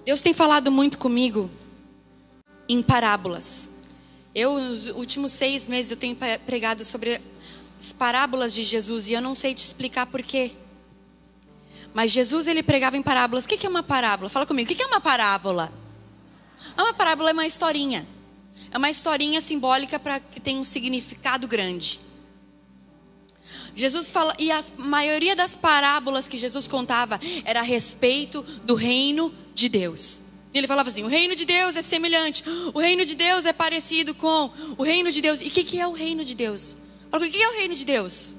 Deus tem falado muito comigo em parábolas. Nos últimos 6 meses, eu tenho pregado sobre as parábolas de Jesus. E eu não sei te explicar por quê. Mas Jesus, ele pregava em parábolas. O que é uma parábola? Fala comigo, o que é uma parábola? Uma parábola é uma historinha. É uma historinha simbólica para que tenha um significado grande. Jesus fala, e a maioria das parábolas que Jesus contava era a respeito do reino de Deus. Ele falava assim, o reino de Deus é semelhante, o reino de Deus é parecido com o reino de Deus. E o que é o reino de Deus? Fala, o que é o reino de Deus?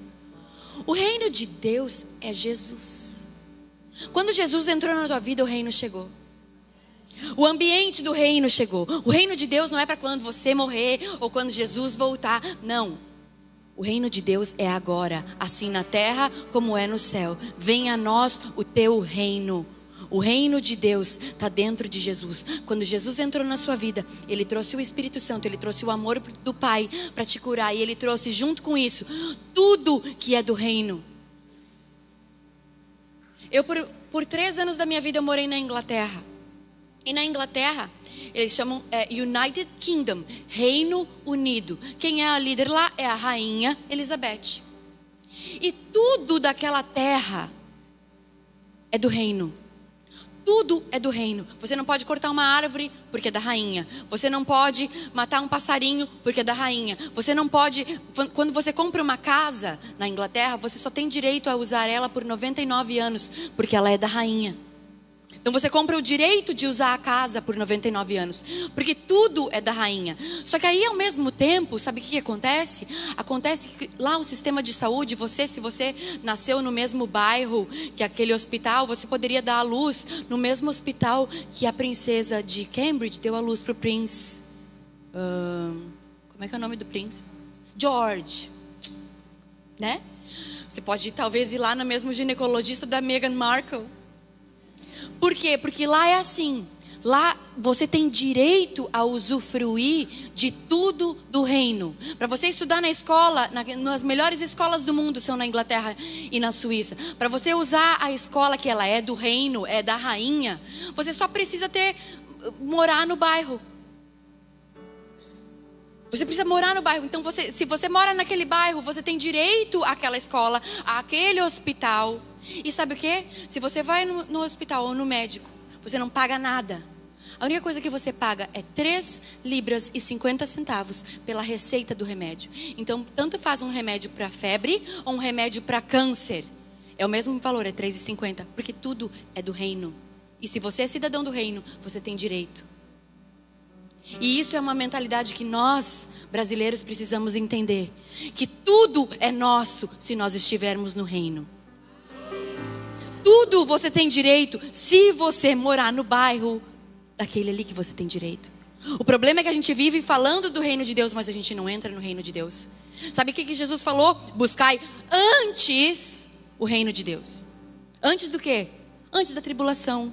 O reino de Deus é Jesus. Quando Jesus entrou na tua vida, o reino chegou. O ambiente do reino chegou. O reino de Deus não é para quando você morrer ou quando Jesus voltar. Não. O reino de Deus é agora, assim na terra como é no céu. Venha a nós o teu reino. O reino de Deus está dentro de Jesus. Quando Jesus entrou na sua vida, Ele trouxe o Espírito Santo, Ele trouxe o amor do Pai para te curar. E Ele trouxe junto com isso tudo que é do reino. Eu por 3 anos da minha vida eu morei na Inglaterra. E na Inglaterra, eles chamam United Kingdom, Reino Unido. Quem é a líder lá é a rainha Elizabeth. E tudo daquela terra é do reino. Tudo é do reino. Você não pode cortar uma árvore porque é da rainha. Você não pode matar um passarinho porque é da rainha. Você não pode... Quando você compra uma casa na Inglaterra, você só tem direito a usar ela por 99 anos, porque ela é da rainha. Então você compra o direito de usar a casa por 99 anos, porque tudo é da rainha. Só que aí ao mesmo tempo, sabe o que acontece? Acontece que lá o sistema de saúde, se você nasceu no mesmo bairro que aquele hospital, você poderia dar à luz no mesmo hospital que a princesa de Cambridge deu à luz para o príncipe. Como é que é o nome do príncipe? George. Né? Você pode talvez ir lá no mesmo ginecologista da Meghan Markle. Por quê? Porque lá é assim. Lá você tem direito a usufruir de tudo do reino. Para você estudar na escola, nas melhores escolas do mundo são na Inglaterra e na Suíça. Para você usar a escola que ela é do reino, é da rainha, você só precisa morar no bairro. Você precisa morar no bairro. Então, se você mora naquele bairro, você tem direito àquela escola, àquele hospital. E sabe o quê? Se você vai no hospital ou no médico, você não paga nada. A única coisa que você paga é 3 libras e 50 centavos pela receita do remédio. Então, tanto faz um remédio para febre ou um remédio para câncer. É o mesmo valor, é 3,50, porque tudo é do reino. E se você é cidadão do reino, você tem direito. E isso é uma mentalidade que nós, brasileiros, precisamos entender. Que tudo é nosso se nós estivermos no reino. Tudo você tem direito se você morar no bairro daquele ali que você tem direito. O problema é que a gente vive falando do reino de Deus, mas a gente não entra no reino de Deus. Sabe o que Jesus falou? Buscai antes o reino de Deus. Antes do quê? Antes da tribulação.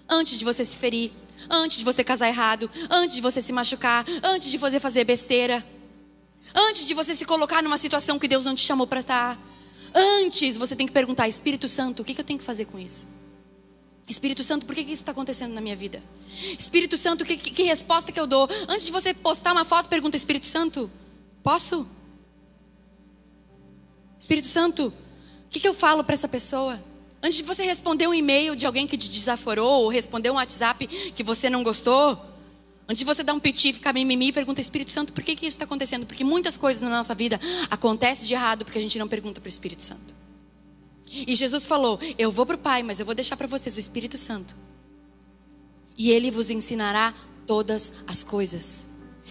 Antes de você se ferir. Antes de você casar errado. Antes de você se machucar. Antes de você fazer besteira. Antes de você se colocar numa situação que Deus não te chamou para estar. Antes você tem que perguntar, Espírito Santo, o que eu tenho que fazer com isso? Espírito Santo, por que isso está acontecendo na minha vida? Espírito Santo, que resposta que eu dou? Antes de você postar uma foto, pergunta, Espírito Santo, posso? Espírito Santo, o que eu falo para essa pessoa? Antes de você responder um e-mail de alguém que te desaforou, ou responder um WhatsApp que você não gostou, antes de você dar um piti e ficar mimimi, pergunta, Espírito Santo, por que isso está acontecendo? Porque muitas coisas na nossa vida acontecem de errado porque a gente não pergunta para o Espírito Santo. E Jesus falou, eu vou para o Pai, mas eu vou deixar para vocês o Espírito Santo. E Ele vos ensinará todas as coisas.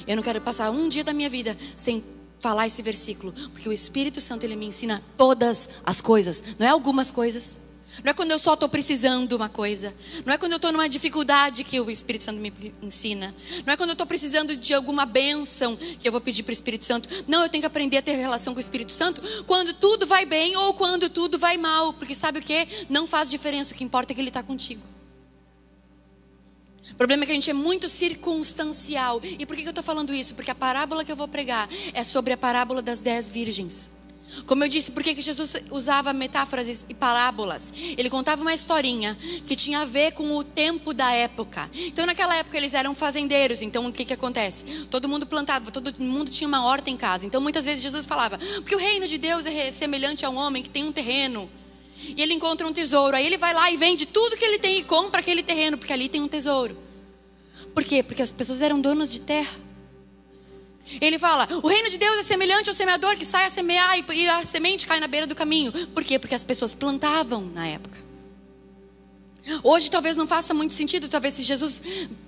Eu não quero passar um dia da minha vida sem falar esse versículo, porque o Espírito Santo, Ele me ensina todas as coisas, não é algumas coisas. Não é quando eu só estou precisando de uma coisa. Não é quando eu estou numa dificuldade que o Espírito Santo me ensina. Não é quando eu estou precisando de alguma bênção que eu vou pedir para o Espírito Santo. Não, eu tenho que aprender a ter relação com o Espírito Santo quando tudo vai bem ou quando tudo vai mal. Porque sabe o quê? Não faz diferença, o que importa é que Ele está contigo. O problema é que a gente é muito circunstancial. E por que eu estou falando isso? Porque a parábola que eu vou pregar é sobre a parábola das 10 virgens. Como eu disse, por que Jesus usava metáforas e parábolas? Ele contava uma historinha que tinha a ver com o tempo da época. Então naquela época eles eram fazendeiros. Então o que acontece? Todo mundo plantava, todo mundo tinha uma horta em casa. Então muitas vezes Jesus falava, porque o reino de Deus é semelhante a um homem que tem um terreno. E ele encontra um tesouro. Aí ele vai lá e vende tudo que ele tem e compra aquele terreno, porque ali tem um tesouro. Por quê? Porque as pessoas eram donas de terra. Ele fala, o reino de Deus é semelhante ao semeador que sai a semear e a semente cai na beira do caminho. Por quê? Porque as pessoas plantavam na época. Hoje talvez não faça muito sentido, talvez se Jesus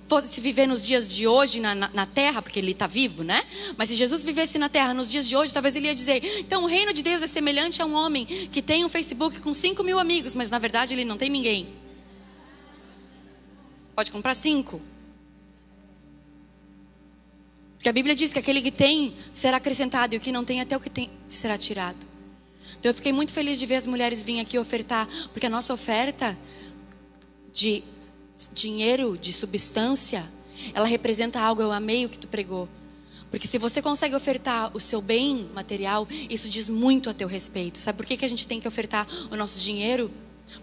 fosse viver nos dias de hoje na terra, porque ele está vivo, né? Mas se Jesus vivesse na terra nos dias de hoje, talvez ele ia dizer, então o reino de Deus é semelhante a um homem que tem um Facebook com 5.000 amigos, mas na verdade ele não tem ninguém. Pode comprar 5. Porque a Bíblia diz que aquele que tem será acrescentado e o que não tem, até o que tem será tirado. Então eu fiquei muito feliz de ver as mulheres virem aqui ofertar, porque a nossa oferta de dinheiro, de substância, ela representa algo. Eu amei o que tu pregou. Porque se você consegue ofertar o seu bem material, isso diz muito a teu respeito. Sabe por que a gente tem que ofertar o nosso dinheiro?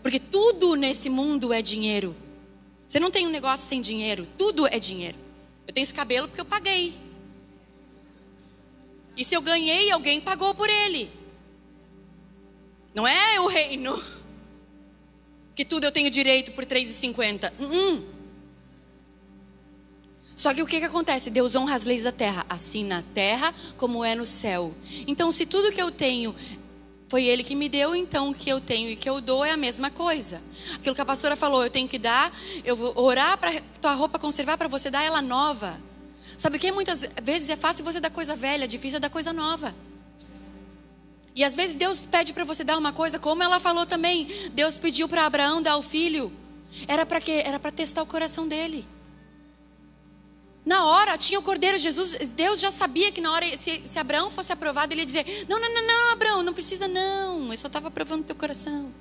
Porque tudo nesse mundo é dinheiro. Você não tem um negócio sem dinheiro, tudo é dinheiro. Eu tenho esse cabelo porque eu paguei. E se eu ganhei, alguém pagou por ele. Não é o reino que tudo eu tenho direito por R$3,50. Só que o que acontece? Deus honra as leis da terra, assim na terra como é no céu. Então se tudo que eu tenho foi Ele que me deu, então o que eu tenho e que eu dou é a mesma coisa. Aquilo que a pastora falou, eu tenho que dar, eu vou orar para tua roupa conservar, para você dar ela nova. Sabe o que? Muitas vezes é fácil você dar coisa velha, difícil é dar coisa nova. E às vezes Deus pede para você dar uma coisa, como ela falou também. Deus pediu para Abraão dar o filho. Era para quê? Era para testar o coração dele. Na hora, tinha o cordeiro Jesus. Deus já sabia que na hora, se Abraão fosse aprovado, ele ia dizer, não, Abraão, não precisa não. Eu só estava provando o teu coração.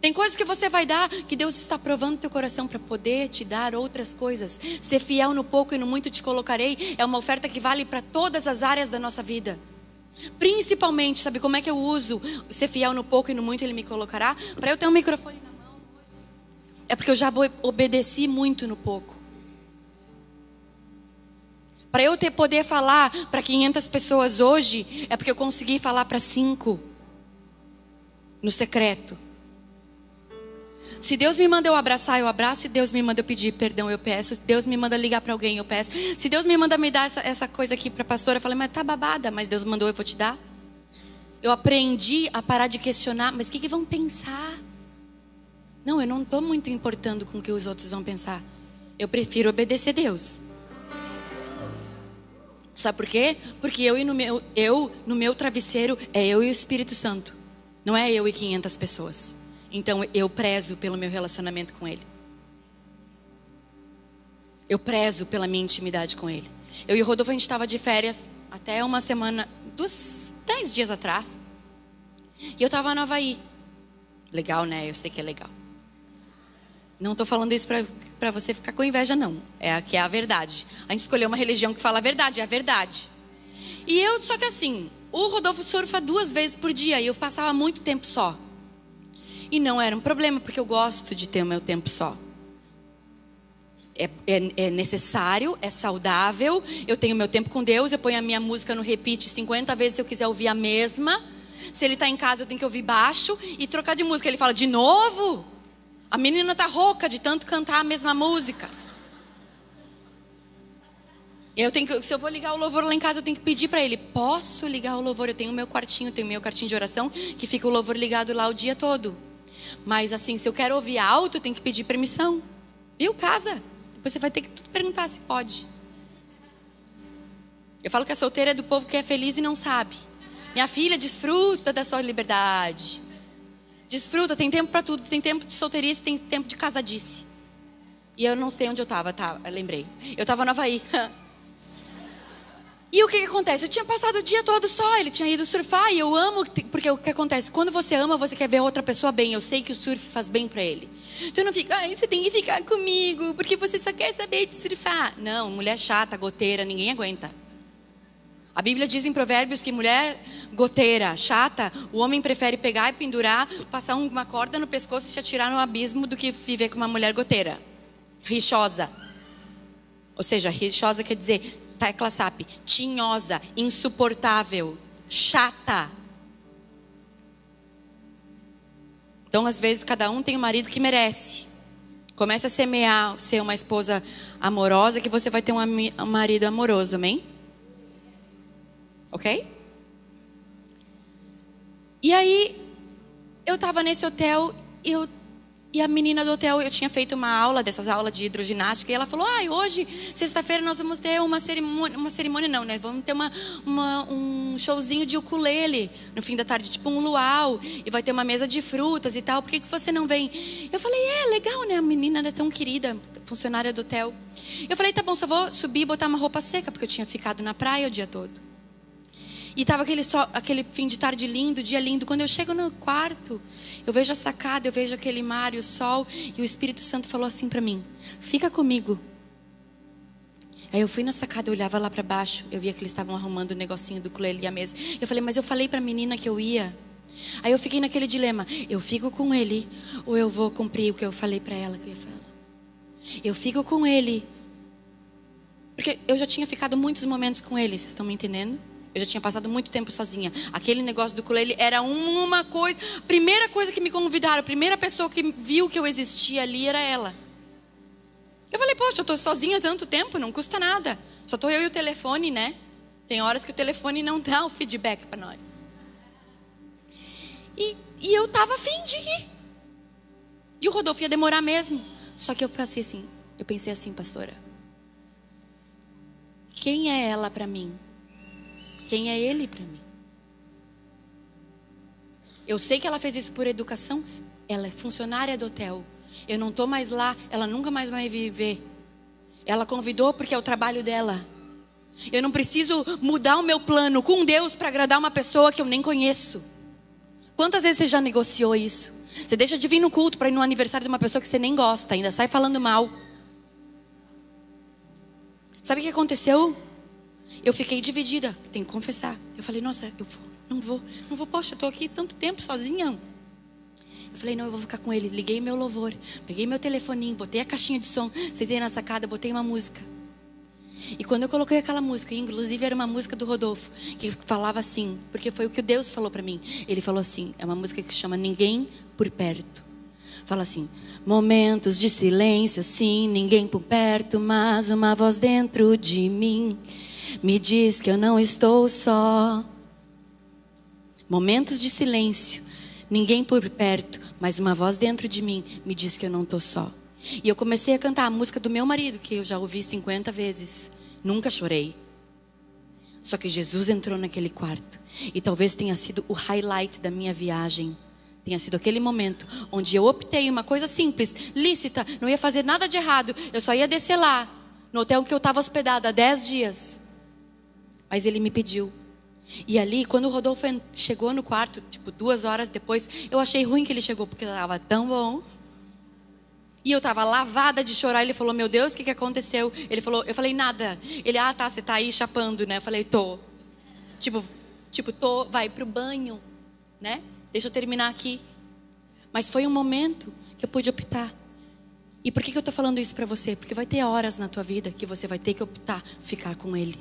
Tem coisas que você vai dar, que Deus está provando o teu coração para poder te dar outras coisas. Ser fiel no pouco e no muito te colocarei. É uma oferta que vale para todas as áreas da nossa vida. Principalmente, sabe como é que eu uso ser fiel no pouco e no muito Ele me colocará? Para eu ter um microfone na mão hoje, é porque eu já obedeci muito no pouco. Para eu poder falar para 500 pessoas hoje, é porque eu consegui falar para 5 no secreto. Se Deus me manda eu abraçar, eu abraço. Se Deus me manda eu pedir perdão, eu peço. Se Deus me manda ligar para alguém, eu peço. Se Deus me manda me dar essa coisa aqui para a pastora, eu falei, mas tá babada, mas Deus mandou, eu vou te dar. Eu aprendi a parar de questionar, mas o que vão pensar? Não, eu não estou muito importando com o que os outros vão pensar. Eu prefiro obedecer a Deus. Sabe por quê? Porque eu no meu travesseiro é eu e o Espírito Santo. Não é eu e 500 pessoas. Então eu prezo pelo meu relacionamento com Ele. Eu prezo pela minha intimidade com Ele. Eu e o Rodolfo, a gente estava de férias até uma semana, 10 dias atrás. E eu estava no Havaí. Legal, né? Eu sei que é legal. Não estou falando isso para você ficar com inveja, não. Que é a verdade. A gente escolheu uma religião que fala a verdade, é a verdade. Só que assim, o Rodolfo surfa 2 vezes por dia e eu passava muito tempo só. E não era um problema, porque eu gosto de ter o meu tempo só. É necessário, é saudável. Eu tenho meu tempo com Deus, eu ponho a minha música no repeat 50 vezes se eu quiser ouvir a mesma. Se ele está em casa, eu tenho que ouvir baixo e trocar de música. Ele fala, de novo? A menina está rouca de tanto cantar a mesma música. Se eu vou ligar o louvor lá em casa, eu tenho que pedir para ele, posso ligar o louvor? Eu tenho meu quartinho de oração, que fica o louvor ligado lá o dia todo. Mas assim, se eu quero ouvir alto, eu tenho que pedir permissão. Viu, casa? Depois você vai ter que perguntar se pode. Eu falo que a solteira é do povo que é feliz e não sabe. Minha filha, desfruta da sua liberdade. Desfruta, tem tempo para tudo. Tem tempo de solteirice, tem tempo de casadice. E eu não sei onde eu estava, eu lembrei. Eu estava no Havaí. E o que acontece? Eu tinha passado o dia todo só, ele tinha ido surfar e eu amo, porque o que acontece? Quando você ama, você quer ver outra pessoa bem. Eu sei que o surf faz bem para ele. Então não fica, você tem que ficar comigo, porque você só quer saber de surfar. Não, mulher chata, goteira, ninguém aguenta. A Bíblia diz em Provérbios que mulher goteira, chata, o homem prefere pegar e pendurar, passar uma corda no pescoço e se atirar no abismo do que viver com uma mulher goteira. Rixosa. Ou seja, rixosa quer dizer, tecla SAP, tinhosa, insuportável, chata. Então, às vezes, cada um tem um marido que merece. Comece a semear, ser uma esposa amorosa, que você vai ter um marido amoroso, amém? Ok? E aí, eu estava nesse hotel e a menina do hotel, eu tinha feito uma aula, dessas aulas de hidroginástica, e ela falou, hoje, sexta-feira, nós vamos ter uma cerimônia não, né? Vamos ter um showzinho de ukulele no fim da tarde, tipo um luau, e vai ter uma mesa de frutas e tal, por que você não vem? Eu falei, legal, né? A menina era tão querida, funcionária do hotel. Eu falei, tá bom, só vou subir e botar uma roupa seca, porque eu tinha ficado na praia o dia todo. E estava aquele fim de tarde lindo, dia lindo. Quando eu chego no quarto, eu vejo a sacada, eu vejo aquele mar e o sol. E o Espírito Santo falou assim para mim, fica comigo. Aí eu fui na sacada, eu olhava lá para baixo. Eu via que eles estavam arrumando o negocinho do ukulele e a mesa. Eu falei, mas eu falei para a menina que eu ia. Aí eu fiquei naquele dilema, eu fico com ele ou eu vou cumprir o que eu falei para ela que eu ia falar. Eu fico com ele. Porque eu já tinha ficado muitos momentos com ele, vocês estão me entendendo? Eu já tinha passado muito tempo sozinha. Aquele negócio do ukulele era uma coisa. A primeira coisa que me convidaram, a primeira pessoa que viu que eu existia ali era ela. Eu falei, poxa, eu estou sozinha há tanto tempo, não custa nada. Só estou eu e o telefone, né? Tem horas que o telefone não dá o feedback para nós. E eu estava afim de ir. E o Rodolfo ia demorar mesmo. Só que eu pensei assim, pastora. Quem é ela para mim? Quem é ele para mim? Eu sei que ela fez isso por educação. Ela é funcionária do hotel. Eu não estou mais lá. Ela nunca mais vai viver. Ela convidou porque é o trabalho dela. Eu não preciso mudar o meu plano com Deus para agradar uma pessoa que eu nem conheço. Quantas vezes você já negociou isso? Você deixa de vir no culto para ir no aniversário de uma pessoa que você nem gosta. Ainda sai falando mal. Sabe o que aconteceu? Eu fiquei dividida, tenho que confessar. Eu falei, nossa, eu não vou, poxa, eu estou aqui tanto tempo sozinha. Eu falei, não, eu vou ficar com ele. Liguei meu louvor, peguei meu telefoninho, botei a caixinha de som, sentei na sacada, botei uma música. E quando eu coloquei aquela música, inclusive era uma música do Rodolfo, que falava assim, porque foi o que Deus falou para mim. Ele falou assim, é uma música que chama Ninguém por Perto. Fala assim, momentos de silêncio, sim, ninguém por perto, mas uma voz dentro de mim me diz que eu não estou só. Momentos de silêncio, ninguém por perto, mas uma voz dentro de mim me diz que eu não estou só. E eu comecei a cantar a música do meu marido, que eu já ouvi 50 vezes. Nunca chorei. Só que Jesus entrou naquele quarto. E talvez tenha sido o highlight da minha viagem. Tenha sido aquele momento onde eu optei uma coisa simples, lícita, não ia fazer nada de errado. Eu só ia descer lá, no hotel que eu estava hospedada há 10 dias. Mas ele me pediu. E ali, quando o Rodolfo chegou no quarto, tipo 2 horas depois, eu achei ruim que ele chegou, porque estava tão bom. E eu estava lavada de chorar. Ele falou, meu Deus, o que aconteceu? Ele falou, eu falei, nada. Ele, tá, você tá aí chapando, né? Eu falei, tô. Tipo, tô, vai pro banho, né? Deixa eu terminar aqui. Mas foi um momento que eu pude optar. E por que eu tô falando isso para você? Porque vai ter horas na tua vida que você vai ter que optar ficar com ele.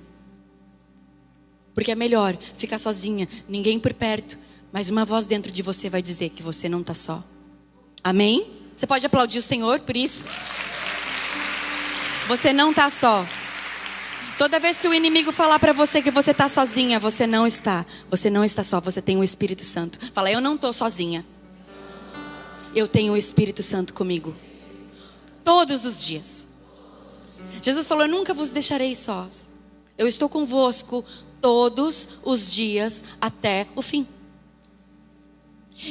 Porque é melhor ficar sozinha, ninguém por perto, mas uma voz dentro de você vai dizer que você não está só. Amém? Você pode aplaudir o Senhor por isso? Você não está só. Toda vez que o inimigo falar para você que você está sozinha, você não está. Você não está só, você tem o Espírito Santo. Fala, eu não estou sozinha. Eu tenho o Espírito Santo comigo. Todos os dias. Jesus falou, eu nunca vos deixarei sós. Eu estou convosco todos os dias até o fim.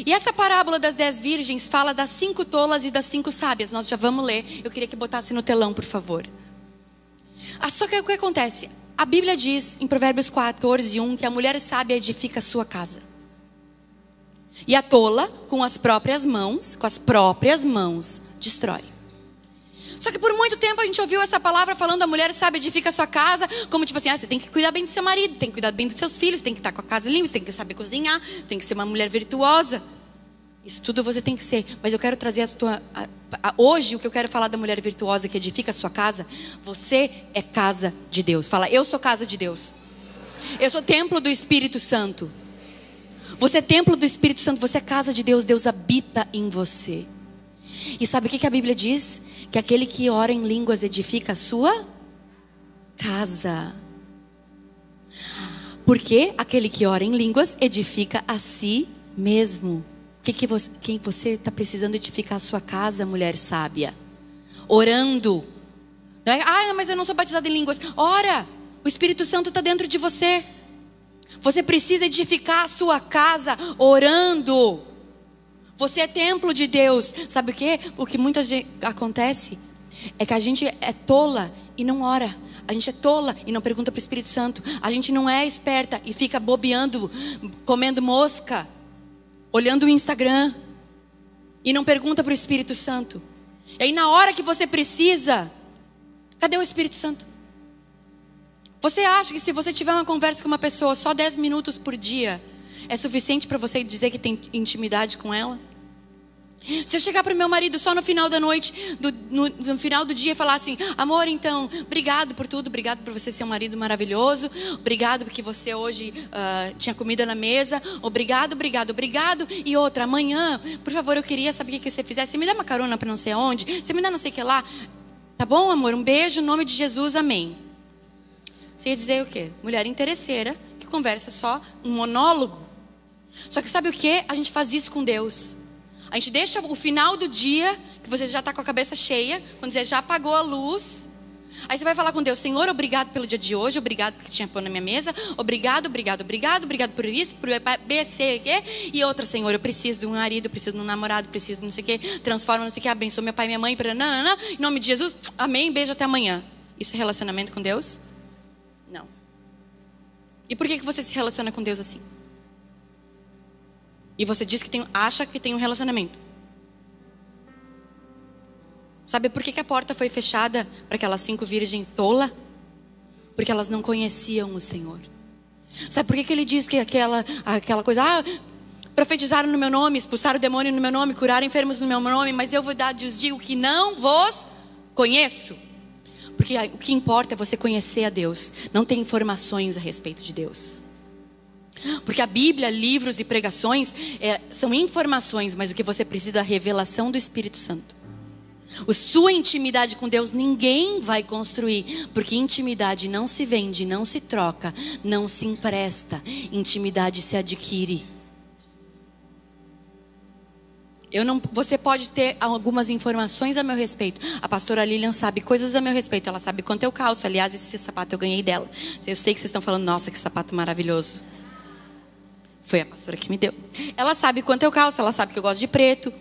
E essa parábola das 10 virgens fala das 5 tolas e das 5 sábias. Nós já vamos ler. Eu queria que botasse no telão, por favor. Só que o que acontece? A Bíblia diz em Provérbios 14:1 que a mulher sábia edifica a sua casa. E a tola, com as próprias mãos, destrói. Só que por muito tempo a gente ouviu essa palavra falando: a mulher sábia edifica a sua casa, como tipo assim, você tem que cuidar bem do seu marido, tem que cuidar bem dos seus filhos, tem que estar com a casa limpa, você tem que saber cozinhar, tem que ser uma mulher virtuosa. Isso tudo você tem que ser. Mas eu quero trazer hoje o que eu quero falar da mulher virtuosa que edifica a sua casa. Você é casa de Deus. Fala: eu sou casa de Deus. Eu sou templo do Espírito Santo. Você é templo do Espírito Santo, você é casa de Deus. Deus habita em você. E sabe o que a Bíblia diz? Que aquele que ora em línguas edifica a sua casa. Porque aquele que ora em línguas edifica a si mesmo. Quem você está precisando edificar a sua casa, mulher sábia? Orando. Não é, mas eu não sou batizada em línguas. Ora, o Espírito Santo está dentro de você. Você precisa edificar a sua casa orando. Você é templo de Deus. Sabe o quê? O que muita gente acontece é que a gente é tola e não ora. A gente é tola e não pergunta para o Espírito Santo. A gente não é esperta e fica bobeando, comendo mosca, olhando o Instagram e não pergunta para o Espírito Santo. E aí na hora que você precisa, cadê o Espírito Santo? Você acha que se você tiver uma conversa com uma pessoa só 10 minutos por dia é suficiente para você dizer que tem intimidade com ela? Se eu chegar para o meu marido só no final da noite, no final do dia, e falar assim: amor, então, obrigado por tudo, obrigado por você ser um marido maravilhoso, obrigado porque você hoje tinha comida na mesa, obrigado. E outra, amanhã, por favor, eu queria saber o que você fizesse. Você me dá uma carona para não sei aonde, você me dá não sei o que lá. Tá bom, amor? Um beijo, em nome de Jesus, amém. Você ia dizer o quê? Mulher interesseira, que conversa só, um monólogo. Só que sabe o que? A gente faz isso com Deus. A gente deixa o final do dia, que você já está com a cabeça cheia, quando você já apagou a luz. Aí você vai falar com Deus: Senhor, obrigado pelo dia de hoje, obrigado porque tinha pão na minha mesa, obrigado por isso, por B, C, Q. E outra: Senhor, eu preciso de um marido, eu preciso de um namorado, preciso de não sei o quê, transforma não sei o quê, abençoa meu pai e minha mãe, em nome de Jesus, amém, beijo, até amanhã. Isso é relacionamento com Deus? Não. E por que você se relaciona com Deus assim? E você diz que acha que tem um relacionamento. Sabe por que a porta foi fechada para aquelas 5 virgens tola? Porque elas não conheciam o Senhor. Sabe por que ele diz que aquela coisa: profetizaram no meu nome, expulsaram o demônio no meu nome, curaram enfermos no meu nome, mas eu digo que não vos conheço. Porque o que importa é você conhecer a Deus, não ter informações a respeito de Deus. Porque a Bíblia, livros e pregações são informações, mas o que você precisa é a revelação do Espírito Santo. A sua intimidade com Deus ninguém vai construir, porque intimidade não se vende, não se troca, não se empresta. Intimidade se adquire. Você pode ter algumas informações a meu respeito. A pastora Lilian sabe coisas a meu respeito. Ela sabe quanto eu calço. Aliás, esse sapato eu ganhei dela. Eu sei que vocês estão falando: nossa, que sapato maravilhoso. Foi a pastora que me deu. Ela sabe quanto eu calço, ela sabe que eu gosto de preto.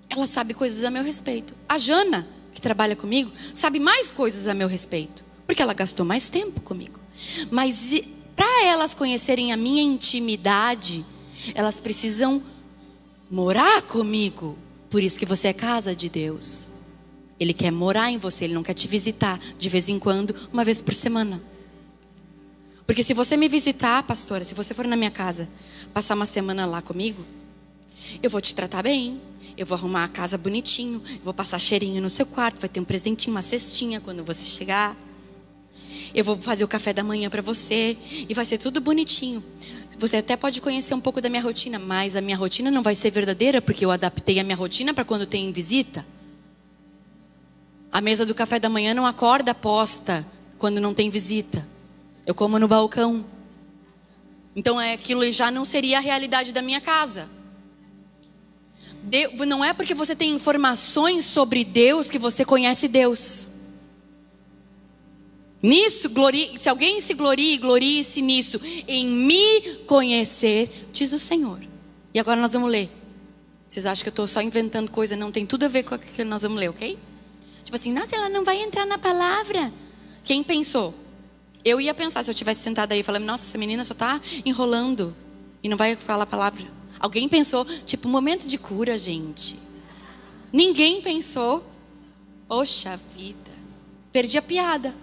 Ela sabe coisas a meu respeito. A Jana, que trabalha comigo, sabe mais coisas a meu respeito, porque ela gastou mais tempo comigo. Mas para elas conhecerem a minha intimidade, elas precisam morar comigo. Por isso que você é casa de Deus. Ele quer morar em você, ele não quer te visitar de vez em quando, uma vez por semana. Porque se você me visitar, pastora, se você for na minha casa, passar uma semana lá comigo, eu vou te tratar bem, eu vou arrumar a casa bonitinho, eu vou passar cheirinho no seu quarto, vai ter um presentinho, uma cestinha quando você chegar. Eu vou fazer o café da manhã para você e vai ser tudo bonitinho. Você até pode conhecer um pouco da minha rotina, mas a minha rotina não vai ser verdadeira, porque eu adaptei a minha rotina para quando tem visita. A mesa do café da manhã não acorda posta quando não tem visita. Eu como no balcão. Então aquilo já não seria a realidade da minha casa. Não é porque você tem informações sobre Deus que você conhece Deus. Nisso, se alguém se glorie-se nisso, em me conhecer, diz o Senhor. E agora nós vamos ler. Vocês acham que eu estou só inventando coisa? Não tem tudo a ver com o que nós vamos ler, ok? Tipo assim, nossa, ela não vai entrar na palavra. Quem pensou? Eu ia pensar se eu tivesse sentada aí falando: nossa, essa menina só está enrolando e não vai falar a palavra. Alguém pensou, tipo, momento de cura, gente. Ninguém pensou. Poxa vida, perdi a piada.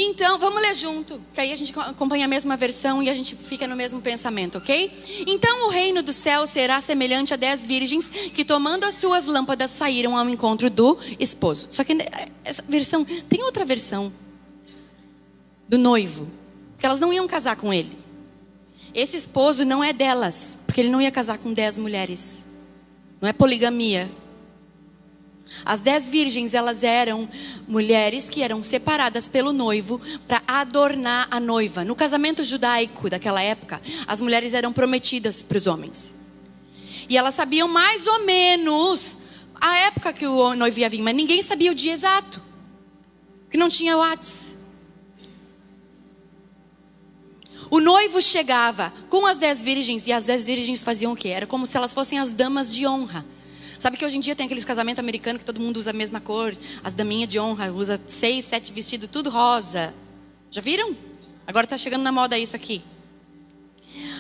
Então, vamos ler junto, que aí a gente acompanha a mesma versão e a gente fica no mesmo pensamento, ok? Então o reino do céu será semelhante a 10 virgens que, tomando as suas lâmpadas, saíram ao encontro do esposo. Só que essa versão, tem outra versão do noivo, que elas não iam casar com ele. Esse esposo não é delas, porque ele não ia casar com 10 mulheres. Não é poligamia. As 10 virgens, elas eram mulheres que eram separadas pelo noivo para adornar a noiva. No casamento judaico daquela época, as mulheres eram prometidas para os homens. E elas sabiam mais ou menos a época que o noivo ia vir, mas ninguém sabia o dia exato, porque não tinha WhatsApp. O noivo chegava com as 10 virgens e as 10 virgens faziam o quê? Era como se elas fossem as damas de honra. Sabe que hoje em dia tem aqueles casamentos americanos que todo mundo usa a mesma cor. As daminhas de honra usa 6, 7 vestidos, tudo rosa. Já viram? Agora está chegando na moda isso aqui.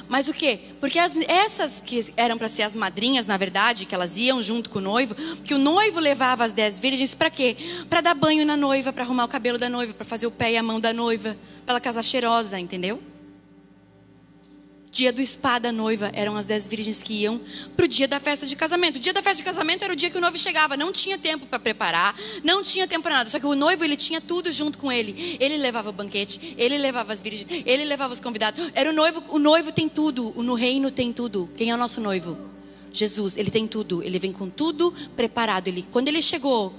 Mas o quê? Porque essas que eram para ser as madrinhas, na verdade, que elas iam junto com o noivo, que o noivo levava as 10 virgens para quê? Para dar banho na noiva, para arrumar o cabelo da noiva, para fazer o pé e a mão da noiva, para ela casar cheirosa, entendeu? Dia do spa da noiva, eram as 10 virgens que iam para o dia da festa de casamento. O dia da festa de casamento era o dia que o noivo chegava. Não tinha tempo para preparar, não tinha tempo para nada. Só que o noivo, ele tinha tudo junto com ele. Ele levava o banquete, ele levava as virgens, ele levava os convidados. Era o noivo tem tudo, no reino tem tudo. Quem é o nosso noivo? Jesus, ele tem tudo. Ele vem com tudo preparado. Quando ele chegou,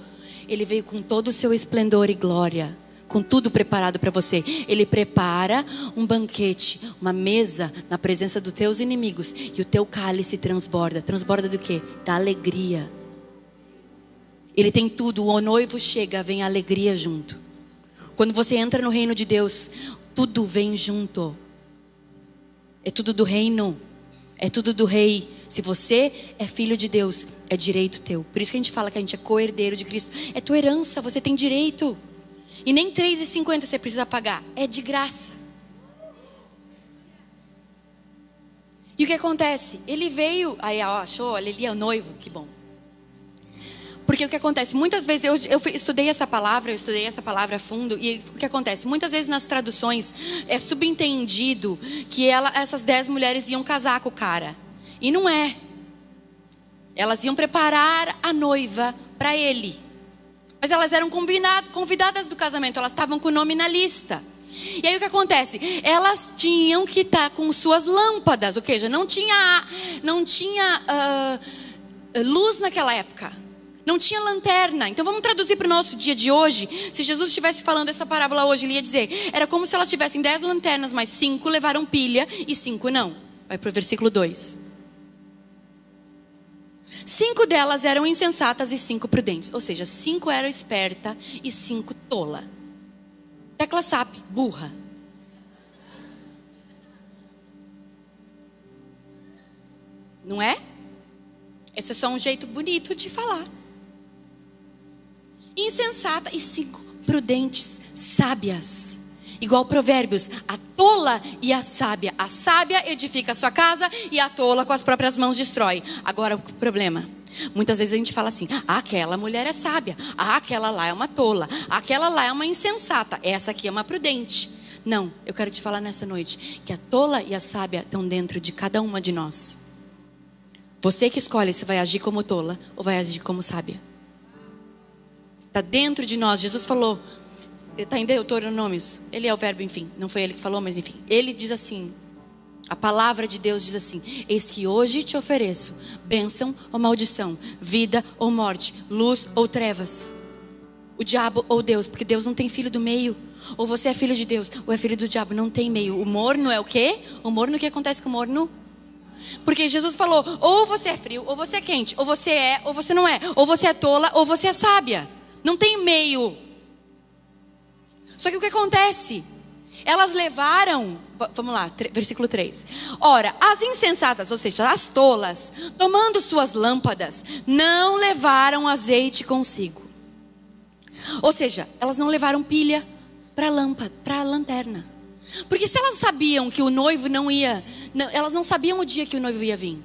ele veio com todo o seu esplendor e glória. Com tudo preparado para você. Ele prepara um banquete, uma mesa na presença dos teus inimigos. E o teu cálice transborda. Transborda do quê? Da alegria. Ele tem tudo. O noivo chega, vem a alegria junto. Quando você entra no reino de Deus, tudo vem junto. É tudo do reino. É tudo do rei. Se você é filho de Deus, é direito teu. Por isso que a gente fala que a gente é co-herdeiro de Cristo. É tua herança, você tem direito. E nem R$3,50 você precisa pagar. É de graça. E o que acontece? Ele veio... Aí, ó, achou? Ele é o noivo. Que bom. Porque o que acontece? Muitas vezes... Eu estudei essa palavra a fundo. E o que acontece? Muitas vezes nas traduções é subentendido que essas 10 mulheres iam casar com o cara. E não é. Elas iam preparar a noiva para ele. Mas elas eram convidadas do casamento. Elas estavam com o nome na lista. E aí o que acontece? Elas tinham que estar com suas lâmpadas. Ou seja, não tinha luz naquela época. Não tinha lanterna. Então vamos traduzir para o nosso dia de hoje. Se Jesus estivesse falando essa parábola hoje, ele ia dizer: era como se elas tivessem 10 lanternas, mas 5 levaram pilha e 5 não. Vai para o versículo 2. 5 delas eram insensatas e 5 prudentes. Ou seja, 5 eram esperta e 5 tola. Tecla SAP, burra. Não é? Esse é só um jeito bonito de falar. Insensata e 5 prudentes, sábias. Igual Provérbios, a tola e a sábia. A sábia edifica a sua casa e a tola com as próprias mãos destrói. Agora o problema, muitas vezes a gente fala assim: aquela mulher é sábia, aquela lá é uma tola, aquela lá é uma insensata, essa aqui é uma prudente. Não, eu quero te falar nessa noite que a tola e a sábia estão dentro de cada uma de nós. Você que escolhe se vai agir como tola ou vai agir como sábia. Está dentro de nós. Jesus falou, está em Deuteronômios, ele é o verbo, enfim, não foi ele que falou, mas enfim, ele diz assim, a palavra de Deus diz assim: eis que hoje te ofereço bênção ou maldição, vida ou morte, luz ou trevas, o diabo ou Deus, porque Deus não tem filho do meio. Ou você é filho de Deus ou é filho do diabo, não tem meio. O morno é o quê? O morno, o que acontece com o morno? Porque Jesus falou, ou você é frio, ou você é quente, ou você é, ou você não é, ou você é tola, ou você é sábia. Não tem meio. Só que o que acontece? Elas levaram, vamos lá, versículo 3. Ora, as insensatas, ou seja, as tolas, tomando suas lâmpadas, não levaram azeite consigo. Ou seja, elas não levaram pilha para a lâmpada, para a lanterna. Porque se elas sabiam que o noivo não ia, elas não sabiam o dia que o noivo ia vir.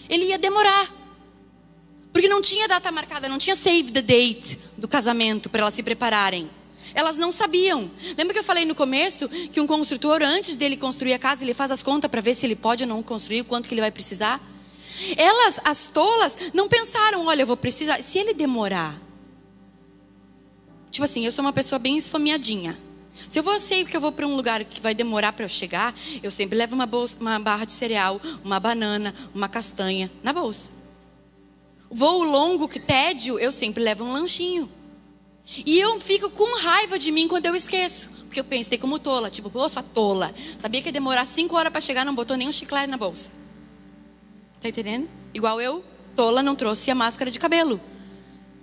Ele ia demorar. Porque não tinha data marcada, não tinha save the date do casamento para elas se prepararem. Elas não sabiam. Lembra que eu falei no começo que um construtor, antes dele construir a casa, ele faz as contas para ver se ele pode ou não construir, o quanto que ele vai precisar? Elas, as tolas, não pensaram, olha, eu vou precisar. Se ele demorar. Tipo assim, eu sou uma pessoa bem esfomeadinha. Se eu sei que eu vou para um lugar que vai demorar para eu chegar, eu sempre levo uma barra de cereal, uma banana, uma castanha na bolsa. Voo longo, que tédio, eu sempre levo um lanchinho. E eu fico com raiva de mim quando eu esqueço. Porque eu pensei como tola, tipo, pô, sua tola. Sabia que ia demorar 5 horas para chegar, não botou nenhum chiclete na bolsa. Tá entendendo? Igual eu, tola, não trouxe a máscara de cabelo.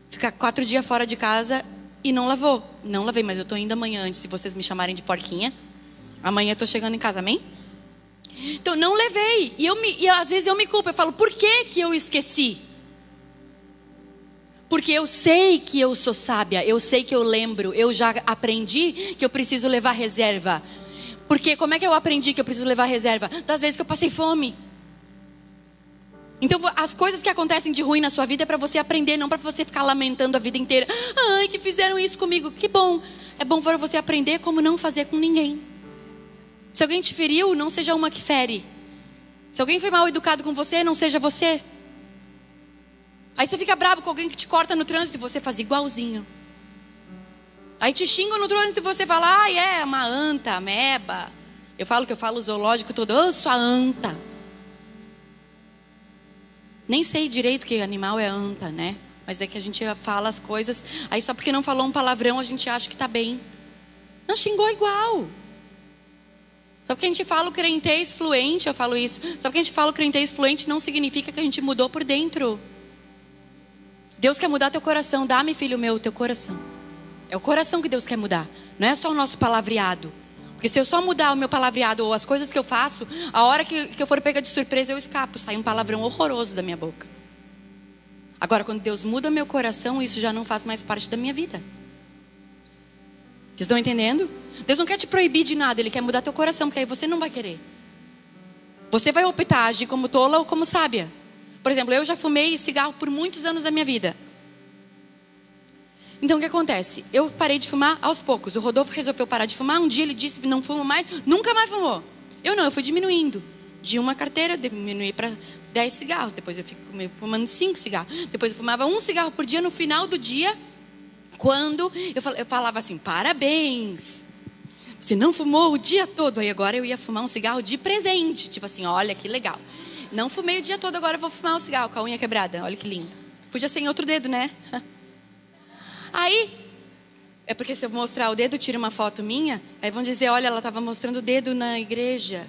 Ficar 4 dias fora de casa e não lavou. Não lavei, mas eu tô indo amanhã antes, se vocês me chamarem de porquinha. Amanhã eu tô chegando em casa, amém? Então, não levei. E às vezes eu me culpo, eu falo, por que que eu esqueci? Porque eu sei que eu sou sábia, eu sei que eu lembro, eu já aprendi que eu preciso levar reserva. Porque como é que eu aprendi que eu preciso levar reserva? Das vezes que eu passei fome. Então as coisas que acontecem de ruim na sua vida é para você aprender, não para você ficar lamentando a vida inteira. Ai, que fizeram isso comigo, que bom. É bom para você aprender como não fazer com ninguém. Se alguém te feriu, não seja uma que fere. Se alguém foi mal educado com você, não seja você. Aí você fica bravo com alguém que te corta no trânsito e você faz igualzinho. Aí te xingam no trânsito e você fala, ai, é uma anta, ameba. Eu falo o zoológico todo, eu sou a anta. Nem sei direito que animal é anta, né? Mas é que a gente fala as coisas, aí só porque não falou um palavrão a gente acha que tá bem. Não, xingou igual. Só porque a gente fala o crentez fluente, eu falo isso. Só porque a gente fala o crentez fluente não significa que a gente mudou por dentro. Deus quer mudar teu coração. Dá-me, filho meu, teu coração. É o coração que Deus quer mudar. Não é só o nosso palavreado. Porque se eu só mudar o meu palavreado ou as coisas que eu faço, a hora que eu for pega de surpresa eu escapo. Sai um palavrão horroroso da minha boca. Agora, quando Deus muda meu coração, isso já não faz mais parte da minha vida. Vocês estão entendendo? Deus não quer te proibir de nada. Ele quer mudar teu coração, porque aí você não vai querer. Você vai optar agir como tola ou como sábia. Por exemplo, eu já fumei cigarro por muitos anos da minha vida. Então o que acontece? Eu parei de fumar aos poucos. O Rodolfo resolveu parar de fumar. Um dia ele disse, não fumo mais. Nunca mais fumou. Eu fui diminuindo. De uma carteira, diminuí para 10 cigarros. Depois eu fico fumando 5 cigarros. Depois eu fumava 1 cigarro por dia. No final do dia, quando eu falava assim, parabéns. Você não fumou o dia todo. Aí agora eu ia fumar um cigarro de presente. Tipo assim, olha que legal. Não fumei o dia todo, agora eu vou fumar um cigarro com a unha quebrada. Olha que lindo. Podia ser em outro dedo, né? Aí, é porque se eu mostrar o dedo, tira uma foto minha, aí vão dizer, olha, ela estava mostrando o dedo na igreja.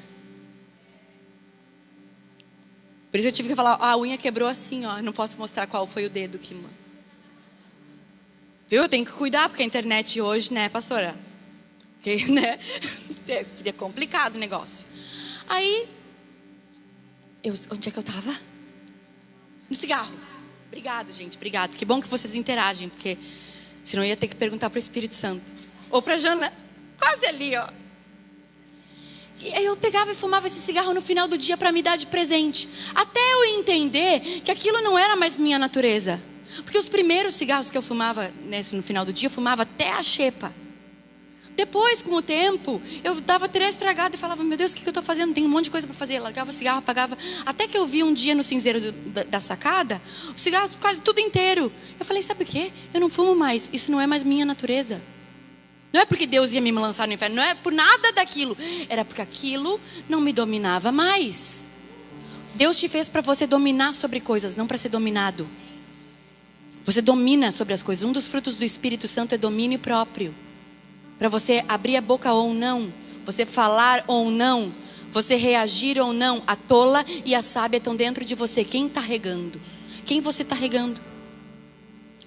Por isso eu tive que falar, a unha quebrou assim, ó. Não posso mostrar qual foi o dedo que... Viu? Eu tenho que cuidar, porque a internet hoje, né, pastora? Porque, né? É complicado o negócio. Aí... onde é que eu estava? No cigarro. Obrigado, gente, obrigado. Que bom que vocês interagem, porque senão eu ia ter que perguntar para o Espírito Santo. Ou para a Jana, quase ali, ó. E aí eu pegava e fumava esse cigarro no final do dia para me dar de presente. Até eu entender que aquilo não era mais minha natureza. Porque os primeiros cigarros que eu fumava no final do dia, eu fumava até a xepa. Depois, com o tempo, eu dava 3 tragadas e falava, meu Deus, o que eu estou fazendo? Tem um monte de coisa para fazer. Eu largava o cigarro, apagava. Até que eu vi um dia no cinzeiro da sacada, o cigarro quase tudo inteiro. Eu falei, sabe o quê? Eu não fumo mais. Isso não é mais minha natureza. Não é porque Deus ia me lançar no inferno. Não é por nada daquilo. Era porque aquilo não me dominava mais. Deus te fez para você dominar sobre coisas, não para ser dominado. Você domina sobre as coisas. Um dos frutos do Espírito Santo é domínio próprio. Para você abrir a boca ou não, você falar ou não, você reagir ou não. A tola e a sábia estão dentro de você. Quem está regando? Quem você está regando?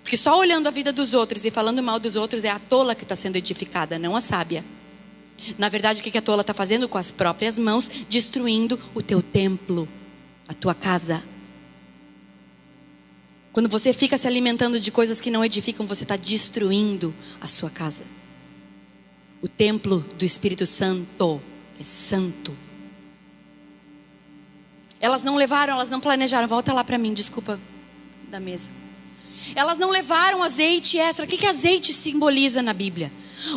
Porque só olhando a vida dos outros e falando mal dos outros é a tola que está sendo edificada, não a sábia. Na verdade, o que a tola está fazendo? Com as próprias mãos, destruindo o teu templo, a tua casa. Quando você fica se alimentando de coisas que não edificam, você está destruindo a sua casa. O templo do Espírito Santo é santo. Elas não levaram, elas não planejaram. Volta lá para mim, desculpa. da mesa. Elas não levaram azeite extra. O que azeite simboliza na Bíblia?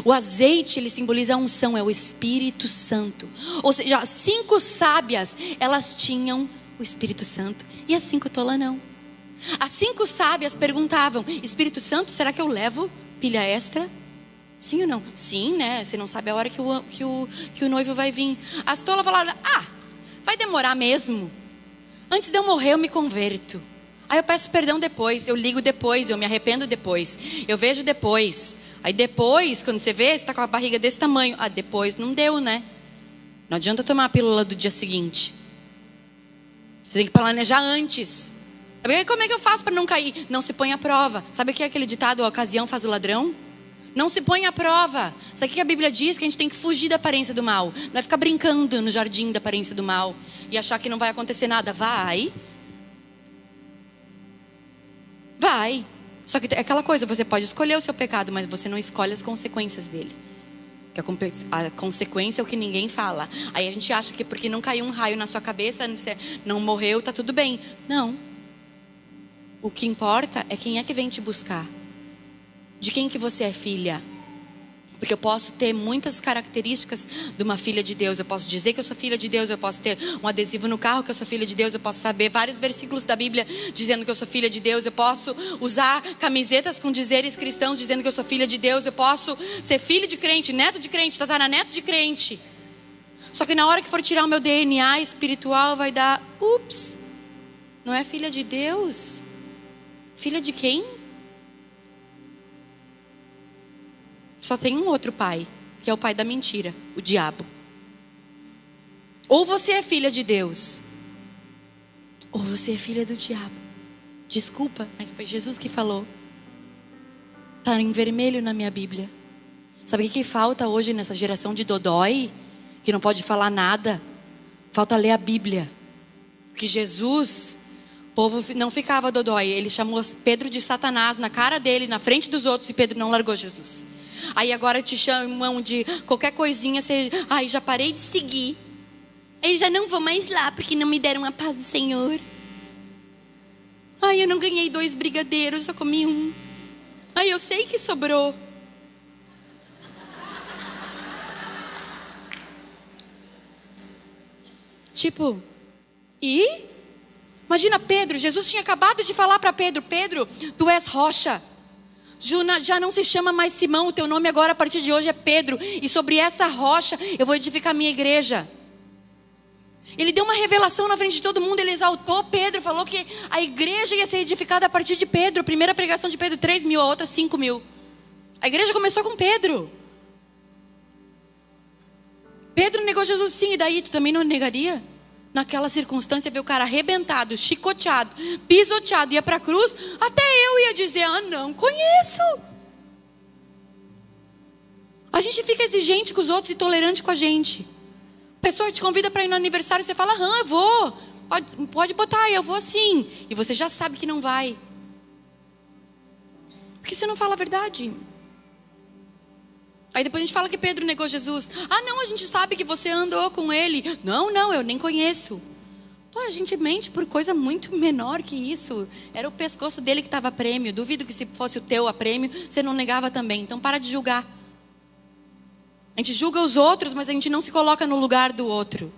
O azeite, ele simboliza a unção, é o Espírito Santo. Ou seja, as 5 sábias, elas tinham o Espírito Santo. E as 5 tolas não. As 5 sábias perguntavam: Espírito Santo, será que eu levo pilha extra? Sim ou não? Sim, né? Você não sabe a hora que o noivo vai vir. As tolas falaram: vai demorar mesmo. Antes de eu morrer eu me converto. Aí eu peço perdão depois, eu ligo depois, eu me arrependo depois, eu vejo depois. Aí depois, quando você vê, você está com a barriga desse tamanho. Depois não deu, né? Não adianta tomar a pílula do dia seguinte. Você tem que planejar antes. Como é que eu faço para não cair? Não se põe à prova. Sabe o que é aquele ditado, a ocasião faz o ladrão? Não se põe à prova. Sabe o que a Bíblia diz? Que a gente tem que fugir da aparência do mal. Não é ficar brincando no jardim da aparência do mal e achar que não vai acontecer nada. Vai. Só que é aquela coisa, você pode escolher o seu pecado, mas você não escolhe as consequências dele. Que a consequência é o que ninguém fala. Aí a gente acha que porque não caiu um raio na sua cabeça, você não morreu, tá tudo bem. Não. O que importa é quem é que vem te buscar. De quem que você é filha? Porque eu posso ter muitas características de uma filha de Deus. Eu posso dizer que eu sou filha de Deus. Eu posso ter um adesivo no carro que eu sou filha de Deus. Eu posso saber vários versículos da Bíblia dizendo que eu sou filha de Deus. Eu posso usar camisetas com dizeres cristãos dizendo que eu sou filha de Deus. Eu posso ser filho de crente, neto de crente, tataraneto de crente. Só que na hora que for tirar o meu DNA espiritual vai dar: ups, não é filha de Deus? Filha de quem? Só tem um outro pai, que é o pai da mentira, o diabo. Ou você é filha de Deus, ou você é filha do diabo. Desculpa, mas foi Jesus que falou. Está em vermelho na minha Bíblia. Sabe o que falta hoje nessa geração de dodói? Que não pode falar nada. Falta ler a Bíblia. Porque Jesus, o povo não ficava dodói. Ele chamou Pedro de Satanás na cara dele, na frente dos outros, e Pedro não largou Jesus. Aí agora te chamam de qualquer coisinha, você... já parei de seguir. Aí já não vou mais lá, porque não me deram a paz do Senhor. Eu não ganhei 2 brigadeiros, só comi 1. Eu sei que sobrou. Imagina Pedro, Jesus tinha acabado de falar para Pedro: Pedro, tu és rocha. Já não se chama mais Simão, o teu nome agora a partir de hoje é Pedro. E sobre essa rocha eu vou edificar a minha igreja. Ele deu uma revelação na frente de todo mundo. Ele exaltou Pedro, falou que a igreja ia ser edificada a partir de Pedro. A primeira pregação de Pedro, 3.000, a outra 5.000. A igreja começou com Pedro. Pedro negou Jesus, sim, e daí tu também não negaria? Naquela circunstância, ver o cara arrebentado, chicoteado, pisoteado, ia para a cruz, até eu ia dizer: não conheço. A gente fica exigente com os outros e tolerante com a gente. A pessoa te convida para ir no aniversário, você fala: eu vou, pode botar, eu vou sim. E você já sabe que não vai. Porque você não fala a verdade. Aí depois a gente fala que Pedro negou Jesus. Não, a gente sabe que você andou com ele. Não, eu nem conheço. A gente mente por coisa muito menor que isso. Era o pescoço dele que estava a prêmio. Duvido que se fosse o teu a prêmio, você não negava também. Então para de julgar. A gente julga os outros, mas a gente não se coloca no lugar do outro.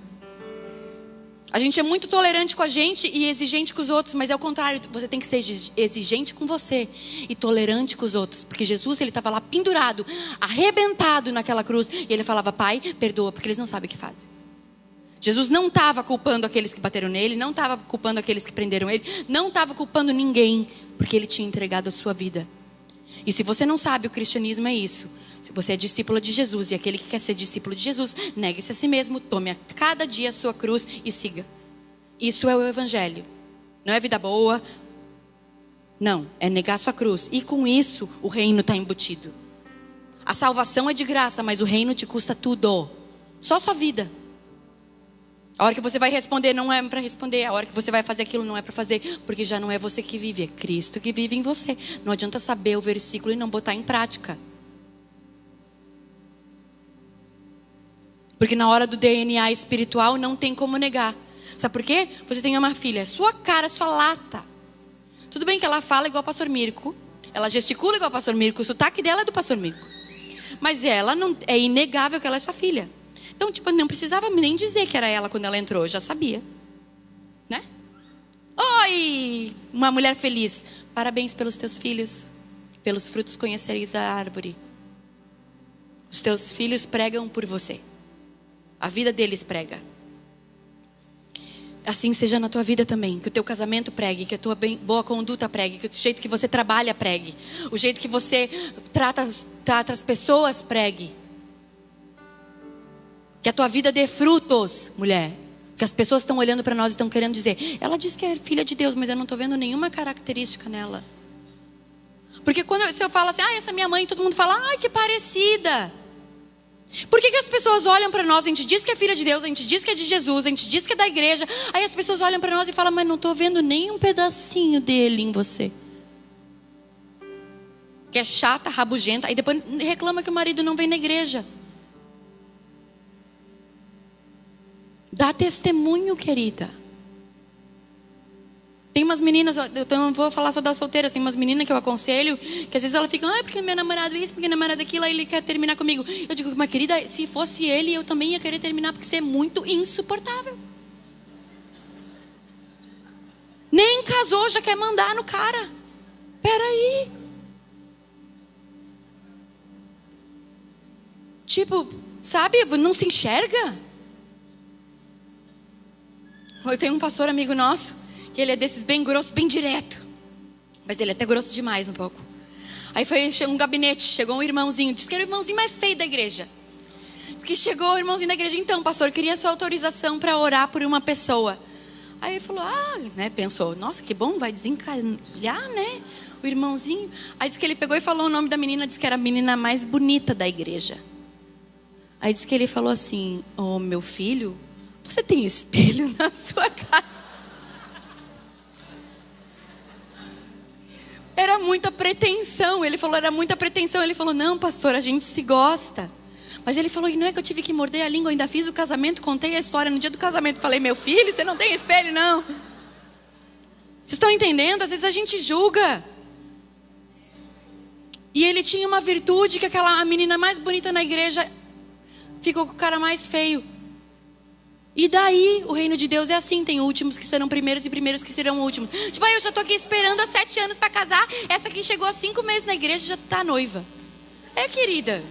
A gente é muito tolerante com a gente e exigente com os outros, mas é o contrário. Você tem que ser exigente com você e tolerante com os outros. Porque Jesus, ele estava lá pendurado, arrebentado naquela cruz. E ele falava: Pai, perdoa, porque eles não sabem o que fazem. Jesus não estava culpando aqueles que bateram nele, não estava culpando aqueles que prenderam ele, não estava culpando ninguém, porque ele tinha entregado a sua vida. E se você não sabe, o cristianismo é isso. Se você é discípulo de Jesus e aquele que quer ser discípulo de Jesus, negue-se a si mesmo, tome a cada dia a sua cruz e siga. Isso é o evangelho. Não é vida boa. Não, é negar a sua cruz. E com isso, o reino está embutido. A salvação é de graça, mas o reino te custa tudo. Só a sua vida. A hora que você vai responder não é para responder. A hora que você vai fazer aquilo não é para fazer. Porque já não é você que vive, é Cristo que vive em você. Não adianta saber o versículo e não botar em prática. Porque na hora do DNA espiritual não tem como negar. Sabe por quê? Você tem uma filha, sua cara, sua lata. Tudo bem que ela fala igual o pastor Mirko, ela gesticula igual o pastor Mirko, o sotaque dela é do pastor Mirko. Mas ela não, é inegável que ela é sua filha. Então, tipo, não precisava nem dizer que era ela quando ela entrou, eu já sabia. Né? Oi, uma mulher feliz. Parabéns pelos teus filhos. Pelos frutos conhecereis a árvore. Os teus filhos pregam por você. A vida deles prega. Assim seja na tua vida também. Que o teu casamento pregue. Que a tua boa conduta pregue. Que o jeito que você trabalha pregue. O jeito que você trata as pessoas pregue. Que a tua vida dê frutos, mulher. Que as pessoas estão olhando para nós e estão querendo dizer: ela diz que é filha de Deus, mas eu não estou vendo nenhuma característica nela. Porque se eu falo assim, essa é minha mãe, todo mundo fala, ai, que parecida. Por que as pessoas olham para nós, a gente diz que é filha de Deus, a gente diz que é de Jesus, a gente diz que é da igreja, aí as pessoas olham para nós e falam, mas não estou vendo nem um pedacinho dele em você. Que é chata, rabugenta, aí depois reclama que o marido não vem na igreja. Dá testemunho, querida. Tem umas meninas, eu não vou falar só das solteiras, tem umas meninas que eu aconselho, que às vezes elas ficam, porque meu namorado isso, porque meu namorado aquilo, aí ele quer terminar comigo. Eu digo, mas querida, se fosse ele, eu também ia querer terminar, porque você é muito insuportável. Nem casou, já quer mandar no cara. Peraí. Tipo, sabe, não se enxerga? Eu tenho um pastor amigo nosso, que ele é desses bem grosso, bem direto. Mas ele é até grosso demais um pouco. Aí chegou um gabinete, chegou um irmãozinho, disse que era o irmãozinho mais feio da igreja. Disse que chegou o irmãozinho da igreja, então, pastor, eu queria sua autorização para orar por uma pessoa. Aí ele falou, pensou, nossa, que bom, vai desencalhar, né, o irmãozinho. Aí disse que ele pegou e falou o nome da menina, disse que era a menina mais bonita da igreja. Aí disse que ele falou assim, meu filho, você tem espelho na sua casa? Era muita pretensão. Ele falou, era muita pretensão. Ele falou, não, pastor, a gente se gosta. Mas ele falou, e não é que eu tive que morder a língua, ainda fiz o casamento, contei a história no dia do casamento. Falei, meu filho, você não tem espelho, não. Vocês estão entendendo? Às vezes a gente julga. E ele tinha uma virtude que a menina mais bonita na igreja ficou com o cara mais feio. E daí, o reino de Deus é assim, tem últimos que serão primeiros e primeiros que serão últimos. Tipo, eu já estou aqui esperando há 7 anos para casar, essa aqui chegou há 5 meses na igreja e já está noiva. Querida.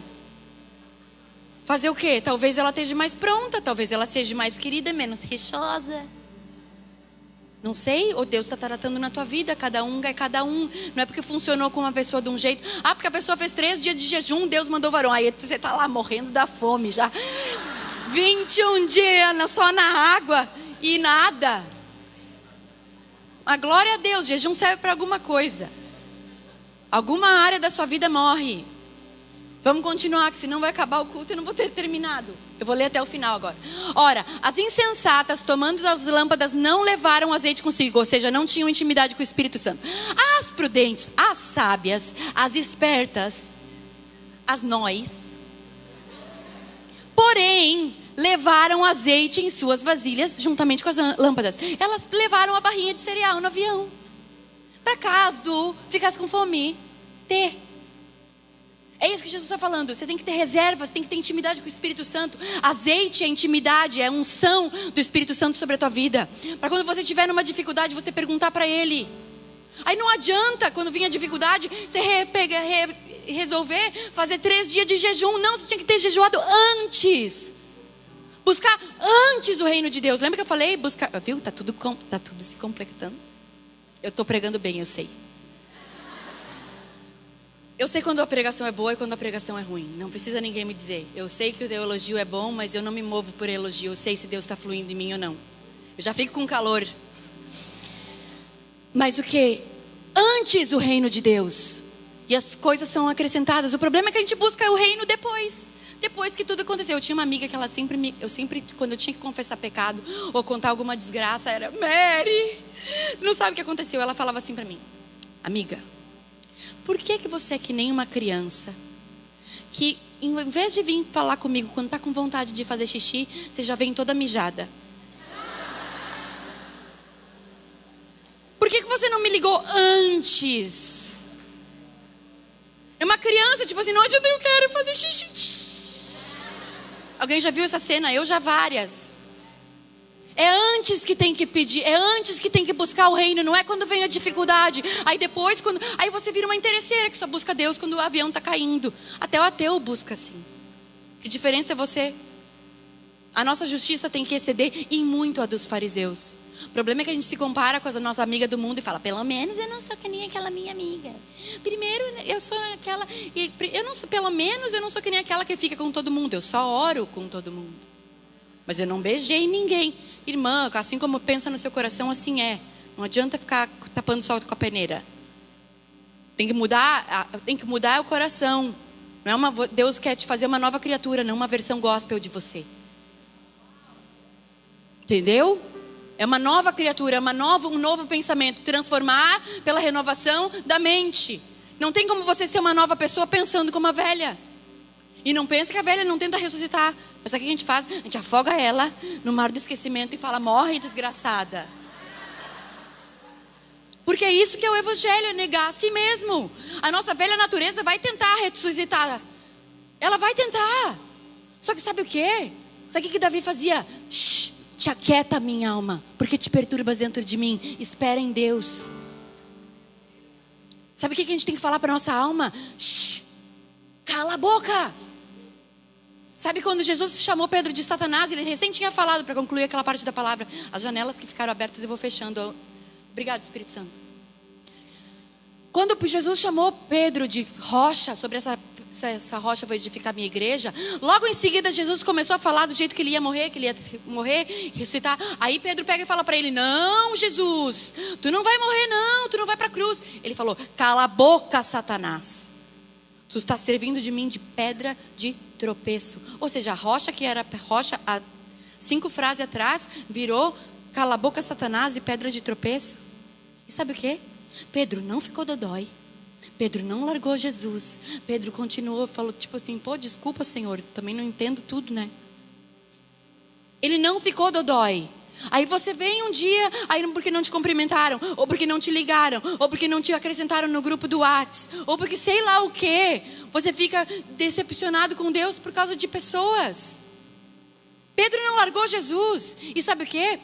Fazer o quê? Talvez ela esteja mais pronta, talvez ela seja mais querida, menos rixosa. Não sei, ou Deus está tratando na tua vida, cada um é cada um. Não é porque funcionou com uma pessoa de um jeito. Porque a pessoa fez 3 dias de jejum, Deus mandou varão. Aí você está lá morrendo da fome já. 21 dias só na água e nada. A glória a Deus, jejum serve para alguma coisa. Alguma área da sua vida morre. Vamos continuar, que senão vai acabar o culto e eu não vou ter terminado. Eu vou ler até o final agora. Ora, as insensatas, tomando as lâmpadas, não levaram azeite consigo, ou seja, não tinham intimidade com o Espírito Santo. As prudentes, as sábias, as espertas, as nós, porém, levaram azeite em suas vasilhas, juntamente com as lâmpadas. Elas levaram a barrinha de cereal no avião, para caso ficasse com fome, ter. É isso que Jesus está falando. Você tem que ter reserva, você tem que ter intimidade com o Espírito Santo. Azeite é intimidade, é unção do Espírito Santo sobre a tua vida. Para quando você estiver numa dificuldade, você perguntar para Ele. Aí não adianta, quando vinha a dificuldade, você resolver fazer 3 dias de jejum. Não, você tinha que ter jejuado antes. Buscar antes o reino de Deus. Lembra que eu falei? Buscar, viu? Tá tudo se completando. Eu estou pregando bem, eu sei. Eu sei quando a pregação é boa e quando a pregação é ruim. Não precisa ninguém me dizer. Eu sei que o teu elogio é bom, mas eu não me movo por elogio. Eu sei se Deus está fluindo em mim ou não. Eu já fico com calor. Mas o que? Antes o reino de Deus. E as coisas são acrescentadas. O problema é que a gente busca o reino depois. Depois que tudo aconteceu. Eu tinha uma amiga que ela sempre, quando eu tinha que confessar pecado ou contar alguma desgraça, era Mary. Não sabe o que aconteceu? Ela falava assim para mim: amiga, por que você é que nem uma criança que, em vez de vir falar comigo quando está com vontade de fazer xixi, você já vem toda mijada? Por que você não me ligou antes. É uma criança, tipo assim, não adianta, eu quero fazer xixi. Alguém já viu essa cena? Eu já várias. É antes que tem que pedir, é antes que tem que buscar o reino, não é quando vem a dificuldade. Aí depois, aí você vira uma interesseira que só busca Deus quando o avião está caindo. Até o ateu busca assim. Que diferença é você? A nossa justiça tem que exceder em muito a dos fariseus. O problema é que a gente se compara com a nossa amiga do mundo e fala, pelo menos eu não sou que nem aquela minha amiga. Primeiro eu sou aquela, eu não sou, pelo menos eu não sou que nem aquela que fica com todo mundo. Eu só oro com todo mundo. Mas eu não beijei ninguém. Irmã, assim como pensa no seu coração, assim é. Não adianta ficar tapando o sol com a peneira. Tem que mudar o coração. Não é Deus quer te fazer uma nova criatura, não uma versão gospel de você. Entendeu? É uma nova criatura, é um novo pensamento. Transformar pela renovação da mente. Não tem como você ser uma nova pessoa pensando como a velha. E não pensa que a velha não tenta ressuscitar. Mas sabe o que a gente faz? A gente afoga ela no mar do esquecimento e fala, morre desgraçada. Porque é isso que é o evangelho, é negar a si mesmo. A nossa velha natureza vai tentar ressuscitar. Ela vai tentar. Só que sabe o quê? Sabe o que Davi fazia? Shhh, te aquieta minha alma, porque te perturbas dentro de mim. Espera em Deus. Sabe o que a gente tem que falar para nossa alma? Shhh, cala a boca. Sabe quando Jesus chamou Pedro de Satanás? Ele recém tinha falado, para concluir aquela parte da palavra. As janelas que ficaram abertas eu vou fechando. Obrigado, Espírito Santo. Quando Jesus chamou Pedro de rocha, sobre essa rocha vou edificar a minha igreja, logo em seguida Jesus começou a falar do jeito que ele ia morrer, ressuscitar. Aí Pedro pega e fala para ele, não, Jesus, tu não vai morrer não, tu não vai para a cruz. Ele falou, cala a boca, Satanás. Tu está servindo de mim de pedra de tropeço. Ou seja, a rocha que era rocha há 5 frases atrás, virou cala a boca, Satanás, e pedra de tropeço. E sabe o quê? Pedro não ficou dodói. Pedro não largou Jesus. Pedro continuou, falou tipo assim, pô, desculpa, Senhor, também não entendo tudo, né? Ele não ficou dodói. Aí você vem um dia, aí porque não te cumprimentaram, ou porque não te ligaram, ou porque não te acrescentaram no grupo do WhatsApp, ou porque sei lá o quê. Você fica decepcionado com Deus por causa de pessoas. Pedro não largou Jesus. E sabe o quê?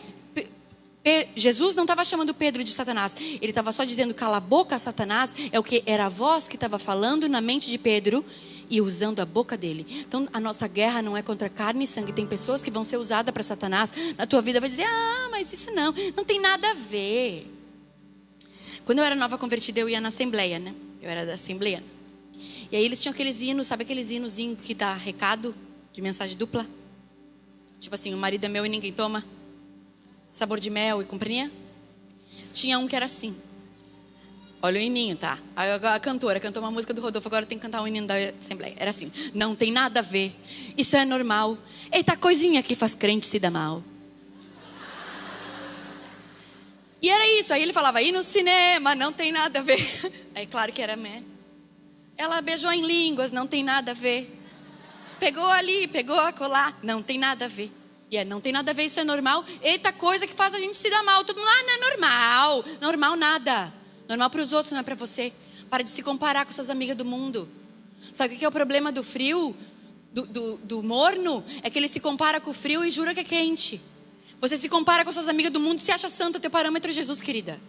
Jesus não estava chamando Pedro de Satanás. Ele estava só dizendo, cala a boca, Satanás. É o que era a voz que estava falando na mente de Pedro e usando a boca dele. Então a nossa guerra não é contra carne e sangue. Tem pessoas que vão ser usadas para Satanás. Na tua vida vai dizer, mas isso não tem nada a ver. Quando eu era nova convertida, eu ia na assembleia, né? Eu era da assembleia. E aí eles tinham aqueles hinos, sabe aqueles hinozinhos que dá recado de mensagem dupla? Tipo assim, o marido é meu e ninguém toma. Sabor de mel e companhia. Tinha um que era assim. Olha o hininho, tá? A cantora cantou uma música do Rodolfo, agora tem que cantar um hininho da Assembleia. Era assim, não tem nada a ver, isso é normal. Eita coisinha que faz crente se dar mal. E era isso, aí ele falava, ir no cinema, não tem nada a ver. Aí claro que era, né? Ela beijou em línguas, não tem nada a ver. Pegou ali, pegou acolá, não tem nada a ver. E não tem nada a ver, isso é normal. Eita coisa que faz a gente se dar mal. Todo mundo, não é normal. Normal nada. Normal para os outros, não é para você. Para de se comparar com suas amigas do mundo. Sabe o que é o problema do frio? Do morno? É que ele se compara com o frio e jura que é quente. Você se compara com suas amigas do mundo e se acha santa. Teu parâmetro é Jesus, querida.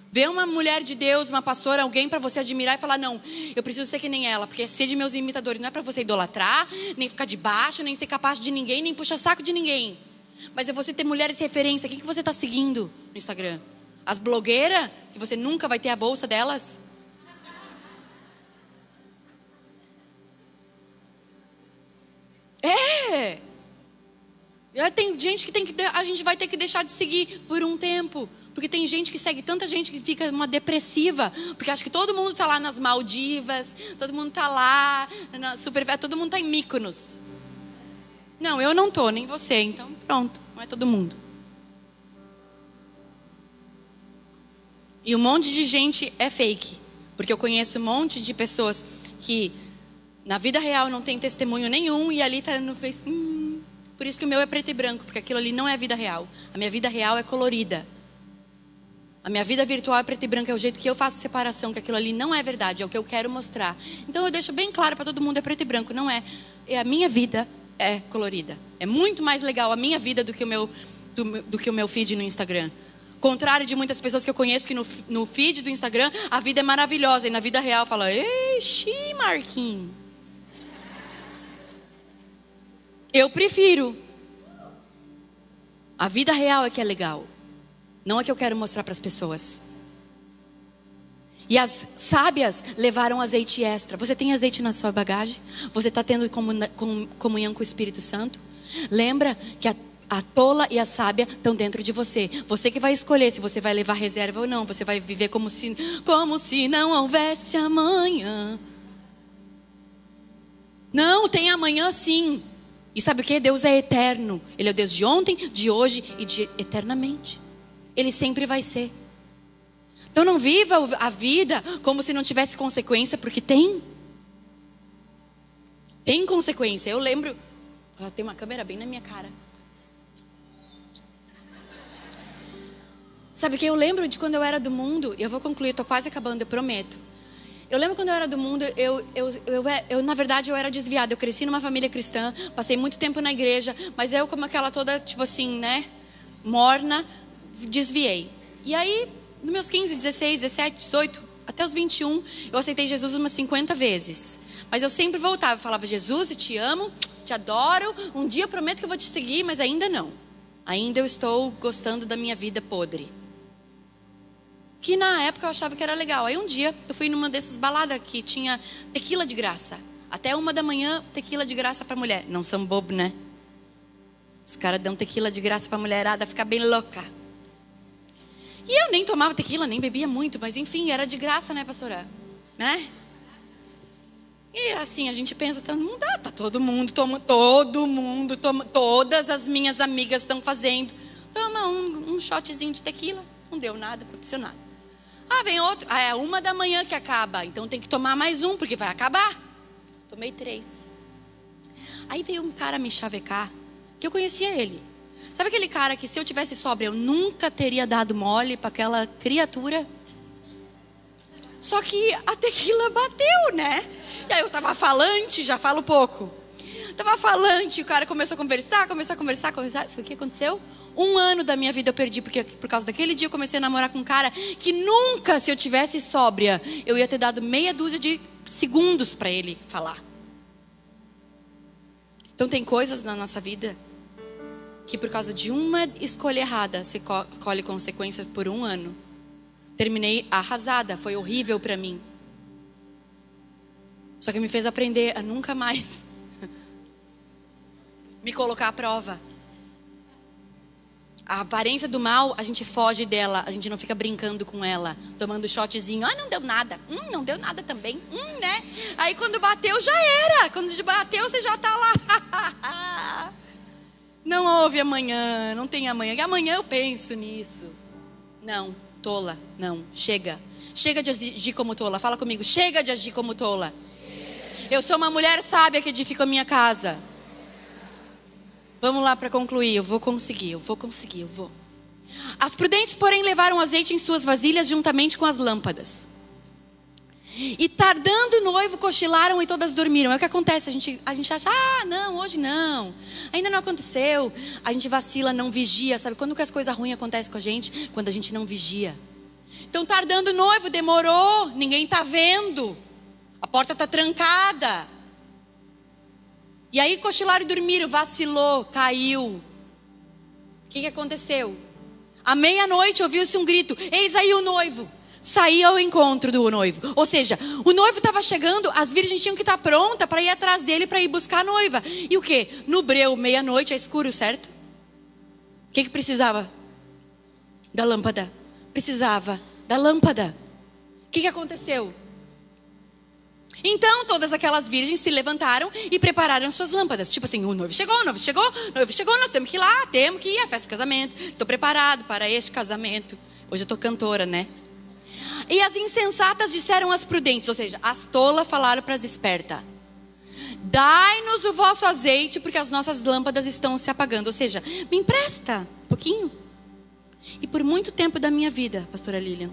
Vê uma mulher de Deus, uma pastora, alguém para você admirar e falar, não, eu preciso ser que nem ela, porque é ser de meus imitadores. Não é para você idolatrar, nem ficar de baixo, nem ser capaz de ninguém, nem puxar saco de ninguém. Mas é você ter mulheres de referência. Quem que você está seguindo no Instagram? As blogueiras, que você nunca vai ter a bolsa delas? Tem gente que a gente vai ter que deixar de seguir por um tempo. Porque tem gente que segue tanta gente que fica uma depressiva. Porque acha que todo mundo está lá nas Maldivas, todo mundo está lá, todo mundo está em Mykonos. Não, eu não estou, nem você. Então pronto, não é todo mundo. E um monte de gente é fake. Porque eu conheço um monte de pessoas que na vida real não tem testemunho nenhum e ali está no Facebook. Por isso que o meu é preto e branco, porque aquilo ali não é a vida real. A minha vida real é colorida. A minha vida virtual é preto e branco, é o jeito que eu faço separação, que aquilo ali não é verdade, é o que eu quero mostrar. Então eu deixo bem claro para todo mundo, é preto e branco, não é. A minha vida é colorida. É muito mais legal a minha vida do que o meu feed no Instagram. Contrário de muitas pessoas que eu conheço que no feed do Instagram a vida é maravilhosa e na vida real fala, ixi, Marquinhos. Eu prefiro. A vida real é que é legal. Não é que eu quero mostrar para as pessoas. E as sábias levaram azeite extra. Você tem azeite na sua bagagem? Você está tendo comunhão com o Espírito Santo? Lembra que a tola e a sábia estão dentro de você. Você que vai escolher se você vai levar reserva ou não. Você vai viver como se não houvesse amanhã. Não, tem amanhã sim. E sabe o que? Deus é eterno. Ele é o Deus de ontem, de hoje e de eternamente. Ele sempre vai ser. Então não viva a vida como se não tivesse consequência, porque tem. Tem consequência. Eu lembro... tem uma câmera bem na minha cara. Sabe o que? Eu lembro de quando eu era do mundo. Eu vou concluir, estou quase acabando, eu prometo. Eu lembro quando eu era do mundo, na verdade eu era desviada. Eu cresci numa família cristã, passei muito tempo na igreja, mas eu como aquela toda, tipo assim, né, morna, desviei. E aí, nos meus 15, 16, 17, 18, até os 21, eu aceitei Jesus umas 50 vezes. Mas eu sempre voltava, falava, Jesus, eu te amo, te adoro, um dia eu prometo que eu vou te seguir, mas ainda não. Ainda eu estou gostando da minha vida podre. Que na época eu achava que era legal. Aí um dia eu fui numa dessas baladas que tinha tequila de graça. Até 1 da manhã, tequila de graça pra mulher. Não são bobo, né? Os caras dão tequila de graça pra mulherada ficar bem louca. E eu nem tomava tequila, nem bebia muito. Mas enfim, era de graça, né, pastora? Né? E assim, a gente pensa, não dá, tá todo mundo toma, todas as minhas amigas estão fazendo. Toma um shotzinho de tequila. Não deu nada, aconteceu nada. Vem outro. É 1 da manhã que acaba. Então tem que tomar mais um, porque vai acabar. Tomei 3. Aí veio um cara me chavecar, que eu conhecia ele. Sabe aquele cara que se eu tivesse sóbria, eu nunca teria dado mole para aquela criatura? Só que a tequila bateu, né? E aí eu tava falante, já falo pouco. Tava falante, o cara começou a conversar. Sabe o que aconteceu? 1 ano da minha vida eu perdi, porque por causa daquele dia eu comecei a namorar com um cara que nunca, se eu tivesse sóbria, eu ia ter dado meia dúzia de segundos para ele falar. Então tem coisas na nossa vida que por causa de uma escolha errada, você colhe consequências por 1 ano. Terminei arrasada, foi horrível para mim. Só que me fez aprender a nunca mais me colocar à prova. A aparência do mal, a gente foge dela, a gente não fica brincando com ela, tomando shotzinho. Não deu nada. Não deu nada também. Né? Aí quando bateu, já era. Quando bateu, você já tá lá. Não houve amanhã, não tem amanhã. E amanhã eu penso nisso. Não, tola, não. Chega. Chega de agir como tola. Fala comigo, chega de agir como tola. Eu sou uma mulher sábia que edifica a minha casa. Vamos lá para concluir, eu vou conseguir. As prudentes, porém, levaram azeite em suas vasilhas juntamente com as lâmpadas. E tardando o noivo, cochilaram e todas dormiram. É o que acontece, a gente acha, não, hoje não. Ainda não aconteceu. A gente vacila, não vigia, sabe? Quando que as coisas ruins acontecem com a gente? Quando a gente não vigia. Então, tardando o noivo, demorou, ninguém está vendo. A porta está trancada. E aí cochilaram e dormiram, vacilou, caiu. O que aconteceu? À meia-noite ouviu-se um grito, eis aí o noivo. Saía ao encontro do noivo. Ou seja, o noivo estava chegando, as virgens tinham que estar prontas para ir atrás dele, para ir buscar a noiva. E o quê? No breu, meia-noite, é escuro, certo? O que precisava? Da lâmpada. Precisava da lâmpada. O que aconteceu? Então todas aquelas virgens se levantaram e prepararam suas lâmpadas. Tipo assim, o noivo chegou, nós temos que ir lá, temos que ir à festa de casamento. Estou preparado para este casamento. Hoje eu estou cantora, né? E as insensatas disseram às prudentes, ou seja, as tolas falaram para as espertas: dai-nos o vosso azeite, porque as nossas lâmpadas estão se apagando. Ou seja, me empresta um pouquinho. E por muito tempo da minha vida, pastora Lilian,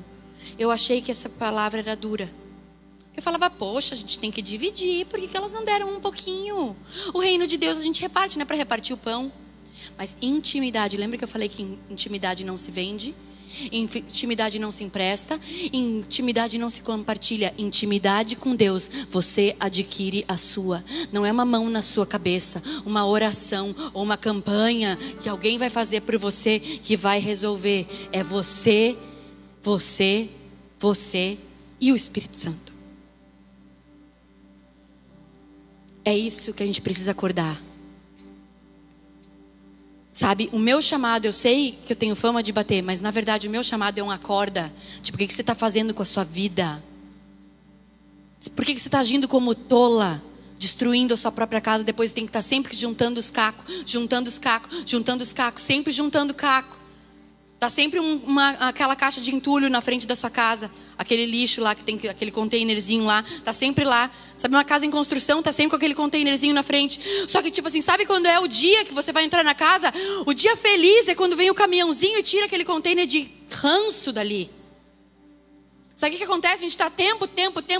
eu achei que essa palavra era dura. Eu falava, poxa, a gente tem que dividir, por que elas não deram um pouquinho? O reino de Deus a gente reparte, não é para repartir o pão. Mas intimidade, lembra que eu falei que intimidade não se vende? Intimidade não se empresta, intimidade não se compartilha. Intimidade com Deus, você adquire a sua. Não é uma mão na sua cabeça, uma oração ou uma campanha que alguém vai fazer por você que vai resolver. É você e o Espírito Santo. É isso que a gente precisa acordar. Sabe, o meu chamado, eu sei que eu tenho fama de bater, mas na verdade o meu chamado é um acorda. Tipo, o que você está fazendo com a sua vida? Por que você está agindo como tola? Destruindo a sua própria casa, depois tem que estar sempre juntando os cacos, sempre juntando caco. Tá sempre aquela caixa de entulho na frente da sua casa, aquele lixo lá que tem aquele containerzinho lá, tá sempre lá. Sabe, uma casa em construção, tá sempre com aquele containerzinho na frente. Só que tipo assim, sabe quando é o dia que você vai entrar na casa? O dia feliz é quando vem o caminhãozinho e tira aquele container de ranço dali. Sabe o que acontece? A gente está tempo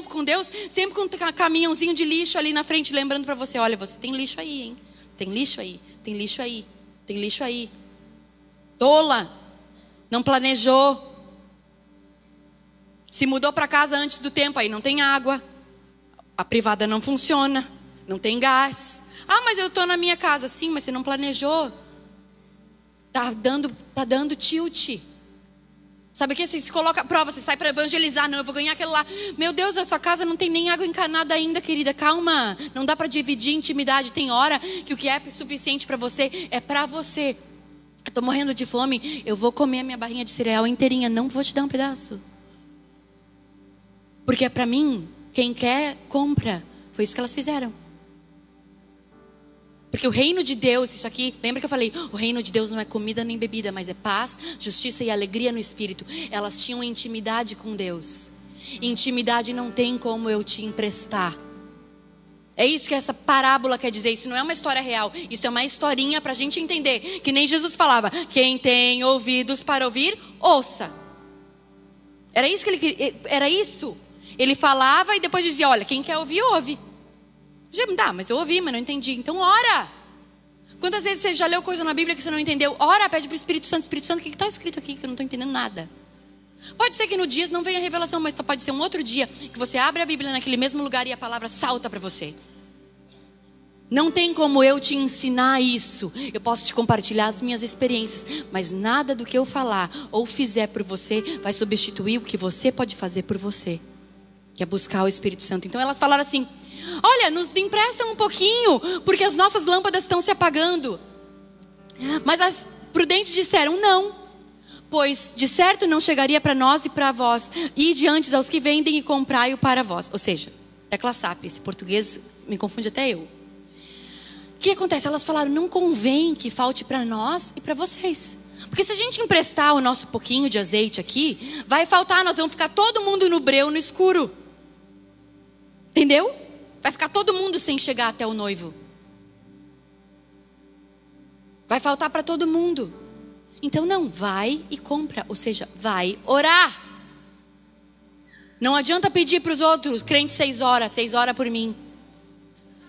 com Deus, sempre com um caminhãozinho de lixo ali na frente, lembrando para você, olha, você tem lixo aí, hein? Tem lixo aí, tem lixo aí, tem lixo aí. Tola, não planejou. Se mudou para casa antes do tempo, aí não tem água. A privada não funciona, não tem gás. Ah, mas eu estou na minha casa. Sim, mas você não planejou. Tá dando tilt. Sabe o que? Você se coloca à prova, você sai para evangelizar. Não, eu vou ganhar aquele lá. Meu Deus, a sua casa não tem nem água encanada ainda, querida. Calma, não dá para dividir intimidade. Tem hora que o que é suficiente para você é para você. Eu estou morrendo de fome, eu vou comer a minha barrinha de cereal inteirinha. Não vou te dar um pedaço. Porque é para mim. Quem quer, compra. Foi isso que elas fizeram. Porque o reino de Deus, isso aqui, lembra que eu falei? O reino de Deus não é comida nem bebida, mas é paz, justiça e alegria no Espírito. Elas tinham intimidade com Deus. Intimidade não tem como eu te emprestar. É isso que essa parábola quer dizer. Isso não é uma história real. Isso é uma historinha para a gente entender. Que nem Jesus falava. Quem tem ouvidos para ouvir, ouça. Era isso que ele queria. Era isso. Ele falava e depois dizia, olha, quem quer ouvir, ouve. Tá, mas eu ouvi, mas não entendi. Então ora. Quantas vezes você já leu coisa na Bíblia que você não entendeu? Ora, pede para o Espírito Santo. Espírito Santo, o que está escrito aqui que eu não estou entendendo nada? Pode ser que no dia não venha a revelação, mas pode ser um outro dia que você abre a Bíblia naquele mesmo lugar e a palavra salta para você. Não tem como eu te ensinar isso. Eu posso te compartilhar as minhas experiências, mas nada do que eu falar ou fizer por você vai substituir o que você pode fazer por você, que é buscar o Espírito Santo. Então elas falaram assim, olha, nos emprestam um pouquinho, porque as nossas lâmpadas estão se apagando. Mas as prudentes disseram, não, pois de certo não chegaria para nós e para vós. Ide antes aos que vendem e comprai-o para vós. Ou seja, tecla SAP, esse português me confunde até eu. O que acontece? Elas falaram, não convém que falte para nós e para vocês. Porque se a gente emprestar o nosso pouquinho de azeite aqui, vai faltar, nós vamos ficar todo mundo no breu, no escuro. Entendeu? Vai ficar todo mundo sem chegar até o noivo. Vai faltar para todo mundo. Então não, vai e compra. Ou seja, vai orar. Não adianta pedir para os outros, crente 6 horas por mim.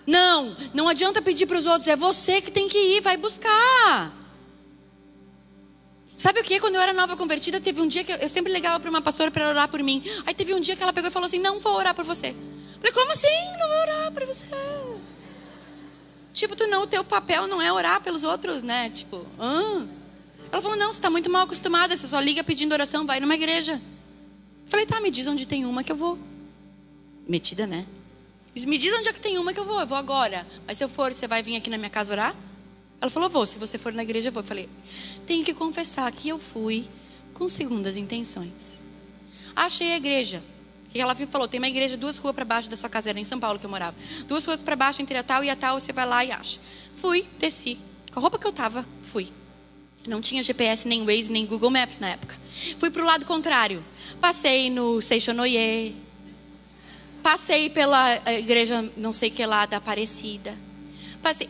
Não adianta pedir para os outros, é você que tem que ir, vai buscar. Sabe o que? Quando eu era nova convertida, teve um dia que eu sempre ligava para uma pastora para orar por mim. Aí teve um dia que ela pegou e falou assim, não vou orar por você. Falei, como assim? Não vou orar por você? Tipo, o teu papel não é orar pelos outros, né? Tipo, Ela falou, não, você está muito mal acostumada, você só liga pedindo oração, vai numa igreja. Falei, tá, me diz onde tem uma que eu vou. Metida, né? Me diz onde é que tem uma que eu vou agora. Mas se eu for, você vai vir aqui na minha casa orar? Ela falou, vou, se você for na igreja eu vou. Eu falei, tenho que confessar que eu fui com segundas intenções. Achei a igreja. E ela falou, tem uma igreja 2 ruas para baixo da sua casa, era em São Paulo que eu morava. 2 ruas para baixo, entre a tal e a tal, você vai lá e acha. Fui, desci. Com a roupa que eu tava, fui. Não tinha GPS, nem Waze, nem Google Maps na época. Fui pro lado contrário. Passei no Seixonoye. Passei pela igreja, não sei que lá, da Aparecida.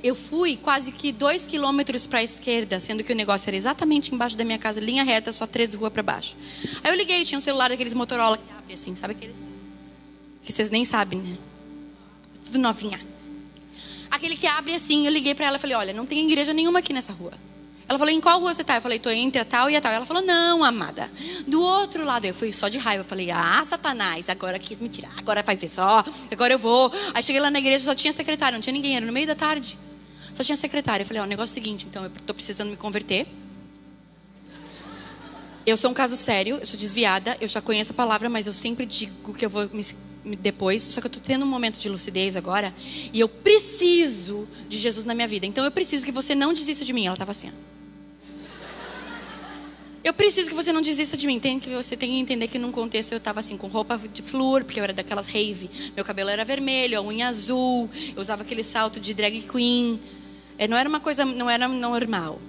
Eu fui quase que 2 quilômetros para a esquerda, sendo que o negócio era exatamente embaixo da minha casa, linha reta, só 3 ruas para baixo. Aí eu liguei, tinha um celular daqueles Motorola que abre assim, sabe aqueles? Que vocês nem sabem, né? Tudo novinha. Aquele que abre assim, eu liguei para ela e falei, olha, não tem igreja nenhuma aqui nessa rua. Ela falou, em qual rua você tá? Eu falei, tô entre a tal e a tal. Ela falou, não, amada, do outro lado. Eu fui só de raiva, eu falei, Satanás, agora quis me tirar, agora vai ver só, agora eu vou. Aí cheguei lá na igreja, só tinha secretária, não tinha ninguém, era no meio da tarde. Só tinha secretária. Eu falei, o negócio é o seguinte, então eu tô precisando me converter. Eu sou um caso sério, eu sou desviada, eu já conheço a palavra, mas eu sempre digo que eu vou depois. Só que eu estou tendo um momento de lucidez agora e eu preciso de Jesus na minha vida. Então eu preciso que você não desista de mim. Ela estava assim, ó. Eu preciso que você não desista de mim. Você tem que entender que num contexto eu estava assim, com roupa de flúor, porque eu era daquelas rave. Meu cabelo era vermelho, a unha azul. Eu usava aquele salto de drag queen. Não era uma coisa, não era normal.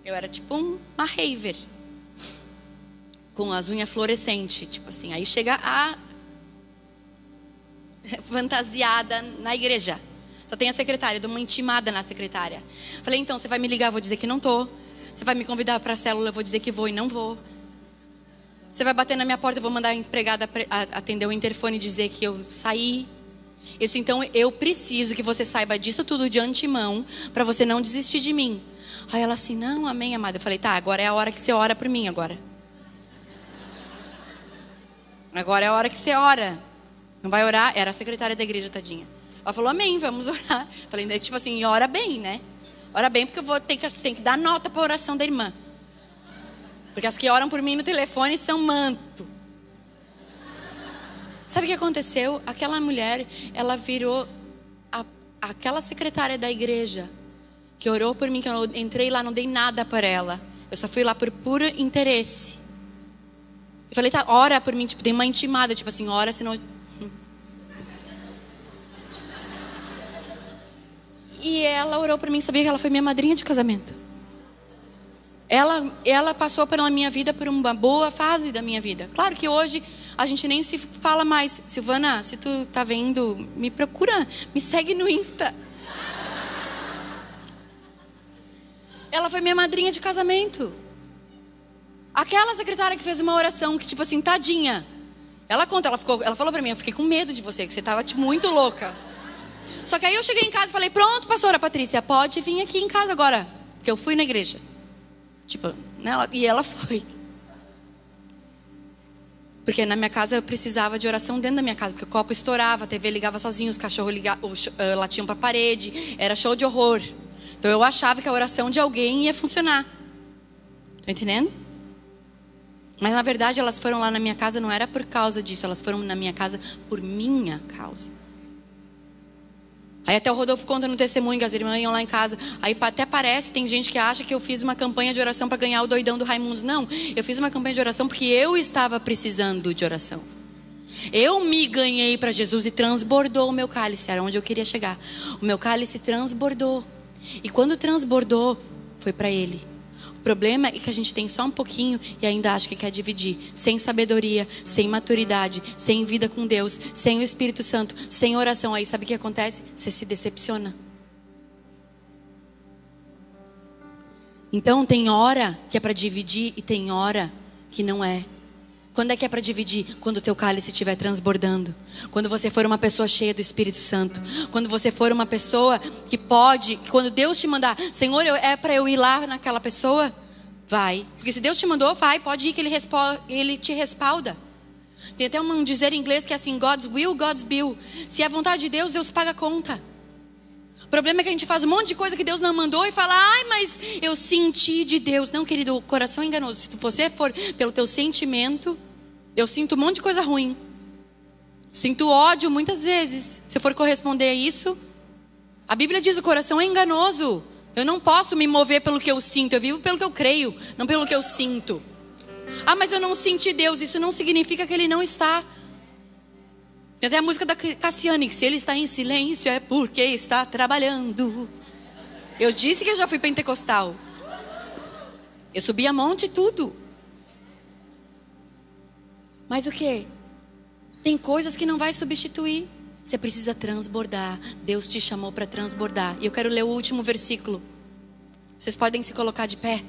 Eu era tipo uma raver. Com as unhas fluorescentes, tipo assim. Aí chega a fantasiada na igreja. Só tem a secretária, eu dou uma intimada na secretária. Falei, então, você vai me ligar, eu vou dizer que não tô. Você vai me convidar para a célula, eu vou dizer que vou e não vou. Você vai bater na minha porta, eu vou mandar a empregada atender o interfone e dizer que eu saí. Eu disse, então eu preciso que você saiba disso tudo de antemão, para você não desistir de mim. Aí ela assim, não, amém, amada. Eu falei, tá, agora é a hora que você ora por mim, agora. Agora é a hora que você ora. Não vai orar? Era a secretária da igreja, tadinha. Ela falou, amém, vamos orar. Eu falei, tipo assim, ora bem, né? Ora bem, porque eu vou ter que dar nota para a oração da irmã. Porque as que oram por mim no telefone são manto. Sabe o que aconteceu? Aquela mulher, ela virou aquela secretária da igreja que orou por mim, que eu entrei lá, não dei nada para ela. Eu só fui lá por puro interesse. Eu falei, tá, ora por mim, tipo, dei uma intimada, tipo assim, ora, senão... E ela orou por mim, sabia que ela foi minha madrinha de casamento. Ela passou pela minha vida por uma boa fase da minha vida. Claro que hoje a gente nem se fala mais. Silvana, se tu tá vendo, me procura, me segue no Insta. Ela foi minha madrinha de casamento. Aquela secretária que fez uma oração que tipo assim, tadinha. Ela conta, ela falou pra mim, eu fiquei com medo de você, que você tava tipo muito louca. Só que aí eu cheguei em casa e falei, pronto, pastora Patrícia, pode vir aqui em casa agora. Porque eu fui na igreja. Tipo, né? E ela foi. Porque na minha casa eu precisava de oração dentro da minha casa. Porque o copo estourava, a TV ligava sozinho, os cachorros latiam pra parede. Era show de horror. Então eu achava que a oração de alguém ia funcionar. Tá entendendo? Mas na verdade elas foram lá na minha casa, não era por causa disso. Elas foram na minha casa por minha causa. Aí até o Rodolfo conta no testemunho que as irmãs iam lá em casa. Aí até parece, tem gente que acha que eu fiz uma campanha de oração para ganhar o doidão do Raimundos. Não, eu fiz uma campanha de oração porque eu estava precisando de oração. Eu me ganhei para Jesus e transbordou o meu cálice. Era onde eu queria chegar. O meu cálice transbordou. E quando transbordou, foi para Ele. O problema é que a gente tem só um pouquinho e ainda acha que quer dividir. Sem sabedoria, sem maturidade, sem vida com Deus, sem o Espírito Santo, sem oração. Aí sabe o que acontece? Você se decepciona. Então tem hora que é para dividir e tem hora que não é. Quando é que é para dividir? Quando o teu cálice estiver transbordando. Quando você for uma pessoa cheia do Espírito Santo. Quando você for uma pessoa que pode... Quando Deus te mandar... Senhor, é para eu ir lá naquela pessoa? Vai. Porque se Deus te mandou, vai. Pode ir que Ele te respalda. Tem até um dizer em inglês que é assim... God's will, God's bill. Se é a vontade de Deus, Deus paga a conta. O problema é que a gente faz um monte de coisa que Deus não mandou e fala, ai, mas eu senti de Deus. Não, querido, o coração é enganoso. Se você for pelo teu sentimento, eu sinto um monte de coisa ruim. Sinto ódio muitas vezes. Se eu for corresponder a isso, a Bíblia diz, o coração é enganoso. Eu não posso me mover pelo que eu sinto. Eu vivo pelo que eu creio, não pelo que eu sinto. Ah, mas eu não senti Deus. Isso não significa que Ele não está. Tem até a música da Cassiane, que se Ele está em silêncio é porque está trabalhando. Eu disse que eu já fui pentecostal. Eu subi a monte e tudo. Mas o quê? Tem coisas que não vai substituir. Você precisa transbordar. Deus te chamou para transbordar. E eu quero ler o último versículo. Vocês podem se colocar de pé.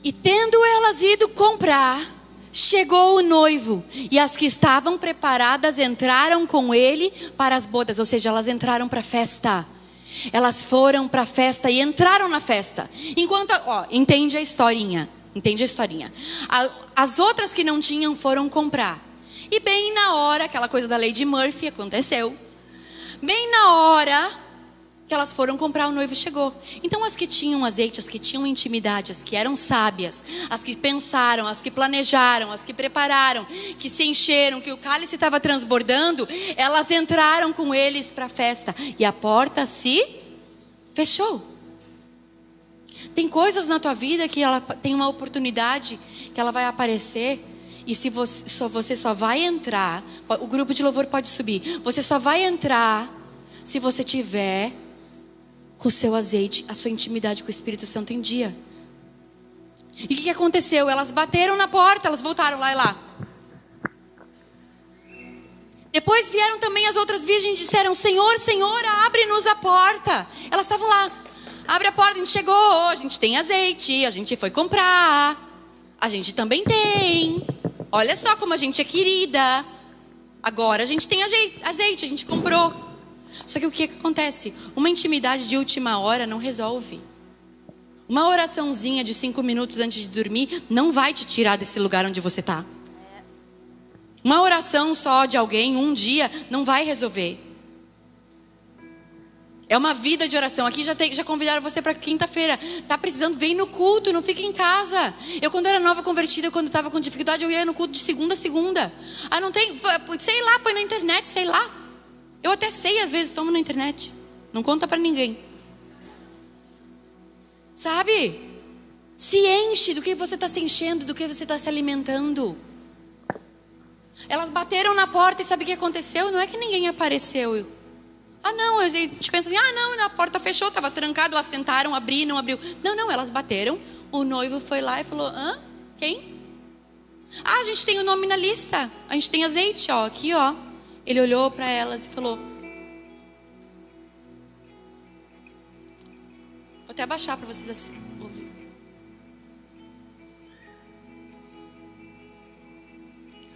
E tendo elas ido comprar, chegou o noivo, e as que estavam preparadas entraram com ele para as bodas. Ou seja, elas entraram para a festa. Elas foram para a festa e entraram na festa. Enquanto, entende a historinha. Entende a historinha. As outras que não tinham foram comprar. E bem na hora, aquela coisa da lei de Murphy aconteceu. Bem na hora que elas foram comprar, o noivo chegou. Então as que tinham azeite, as que tinham intimidade, as que eram sábias, as que pensaram, as que planejaram, as que prepararam, que se encheram, que o cálice estava transbordando, elas entraram com eles para a festa. E a porta se fechou. Tem coisas na tua vida que ela tem uma oportunidade, que ela vai aparecer. E se você só vai entrar, o grupo de louvor pode subir. Você só vai entrar se você tiver com o seu azeite, a sua intimidade com o Espírito Santo em dia. E o que aconteceu? Elas bateram na porta, elas voltaram lá e lá. Depois vieram também as outras virgens e disseram: Senhor, Senhor, abre-nos a porta. Elas estavam lá. Abre a porta, a gente chegou, a gente tem azeite, a gente foi comprar. A gente também tem. Olha só como a gente é querida. Agora a gente tem azeite, a gente comprou. Só que o que acontece? Uma intimidade de última hora não resolve. Uma oraçãozinha de 5 minutos antes de dormir não vai te tirar desse lugar onde você está. Uma oração só de alguém, um dia, não vai resolver. É uma vida de oração. Aqui já convidaram você para quinta-feira. Tá precisando, vem no culto, não fica em casa. Eu quando era nova convertida, quando estava com dificuldade, eu ia no culto de segunda a segunda. Ah, não tem, sei lá, põe na internet, sei lá. Eu até sei, às vezes, tomo na internet. Não conta para ninguém. Sabe? Se enche do que você está se enchendo, do que você está se alimentando. Elas bateram na porta e sabe o que aconteceu? Não é que ninguém apareceu. Ah, não, a gente pensa assim, não, a porta fechou, estava trancada, elas tentaram abrir, não abriu. Não, elas bateram, o noivo foi lá e falou, quem? Ah, a gente tem o nome na lista, a gente tem azeite, aqui, Ele olhou para elas e falou, vou até abaixar para vocês assim, ouvir.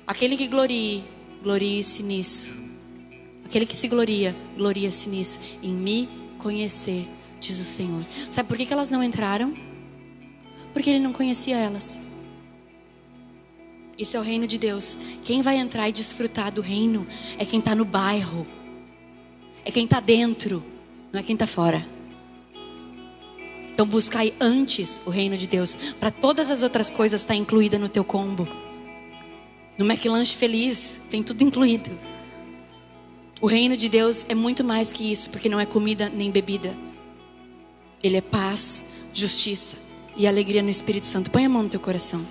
Aquele que glorie-se nisso. Aquele que se gloria-se nisso, em me conhecer, diz o Senhor. Sabe por que elas não entraram? Porque Ele não conhecia elas. Isso é o reino de Deus. Quem vai entrar e desfrutar do reino é quem está no bairro. É quem está dentro, não é quem está fora. Então buscai antes o reino de Deus, para todas as outras coisas estar incluída no teu combo. No McLanche Feliz, tem tudo incluído. O reino de Deus é muito mais que isso, porque não é comida nem bebida. Ele é paz, justiça e alegria no Espírito Santo. Põe a mão no teu coração.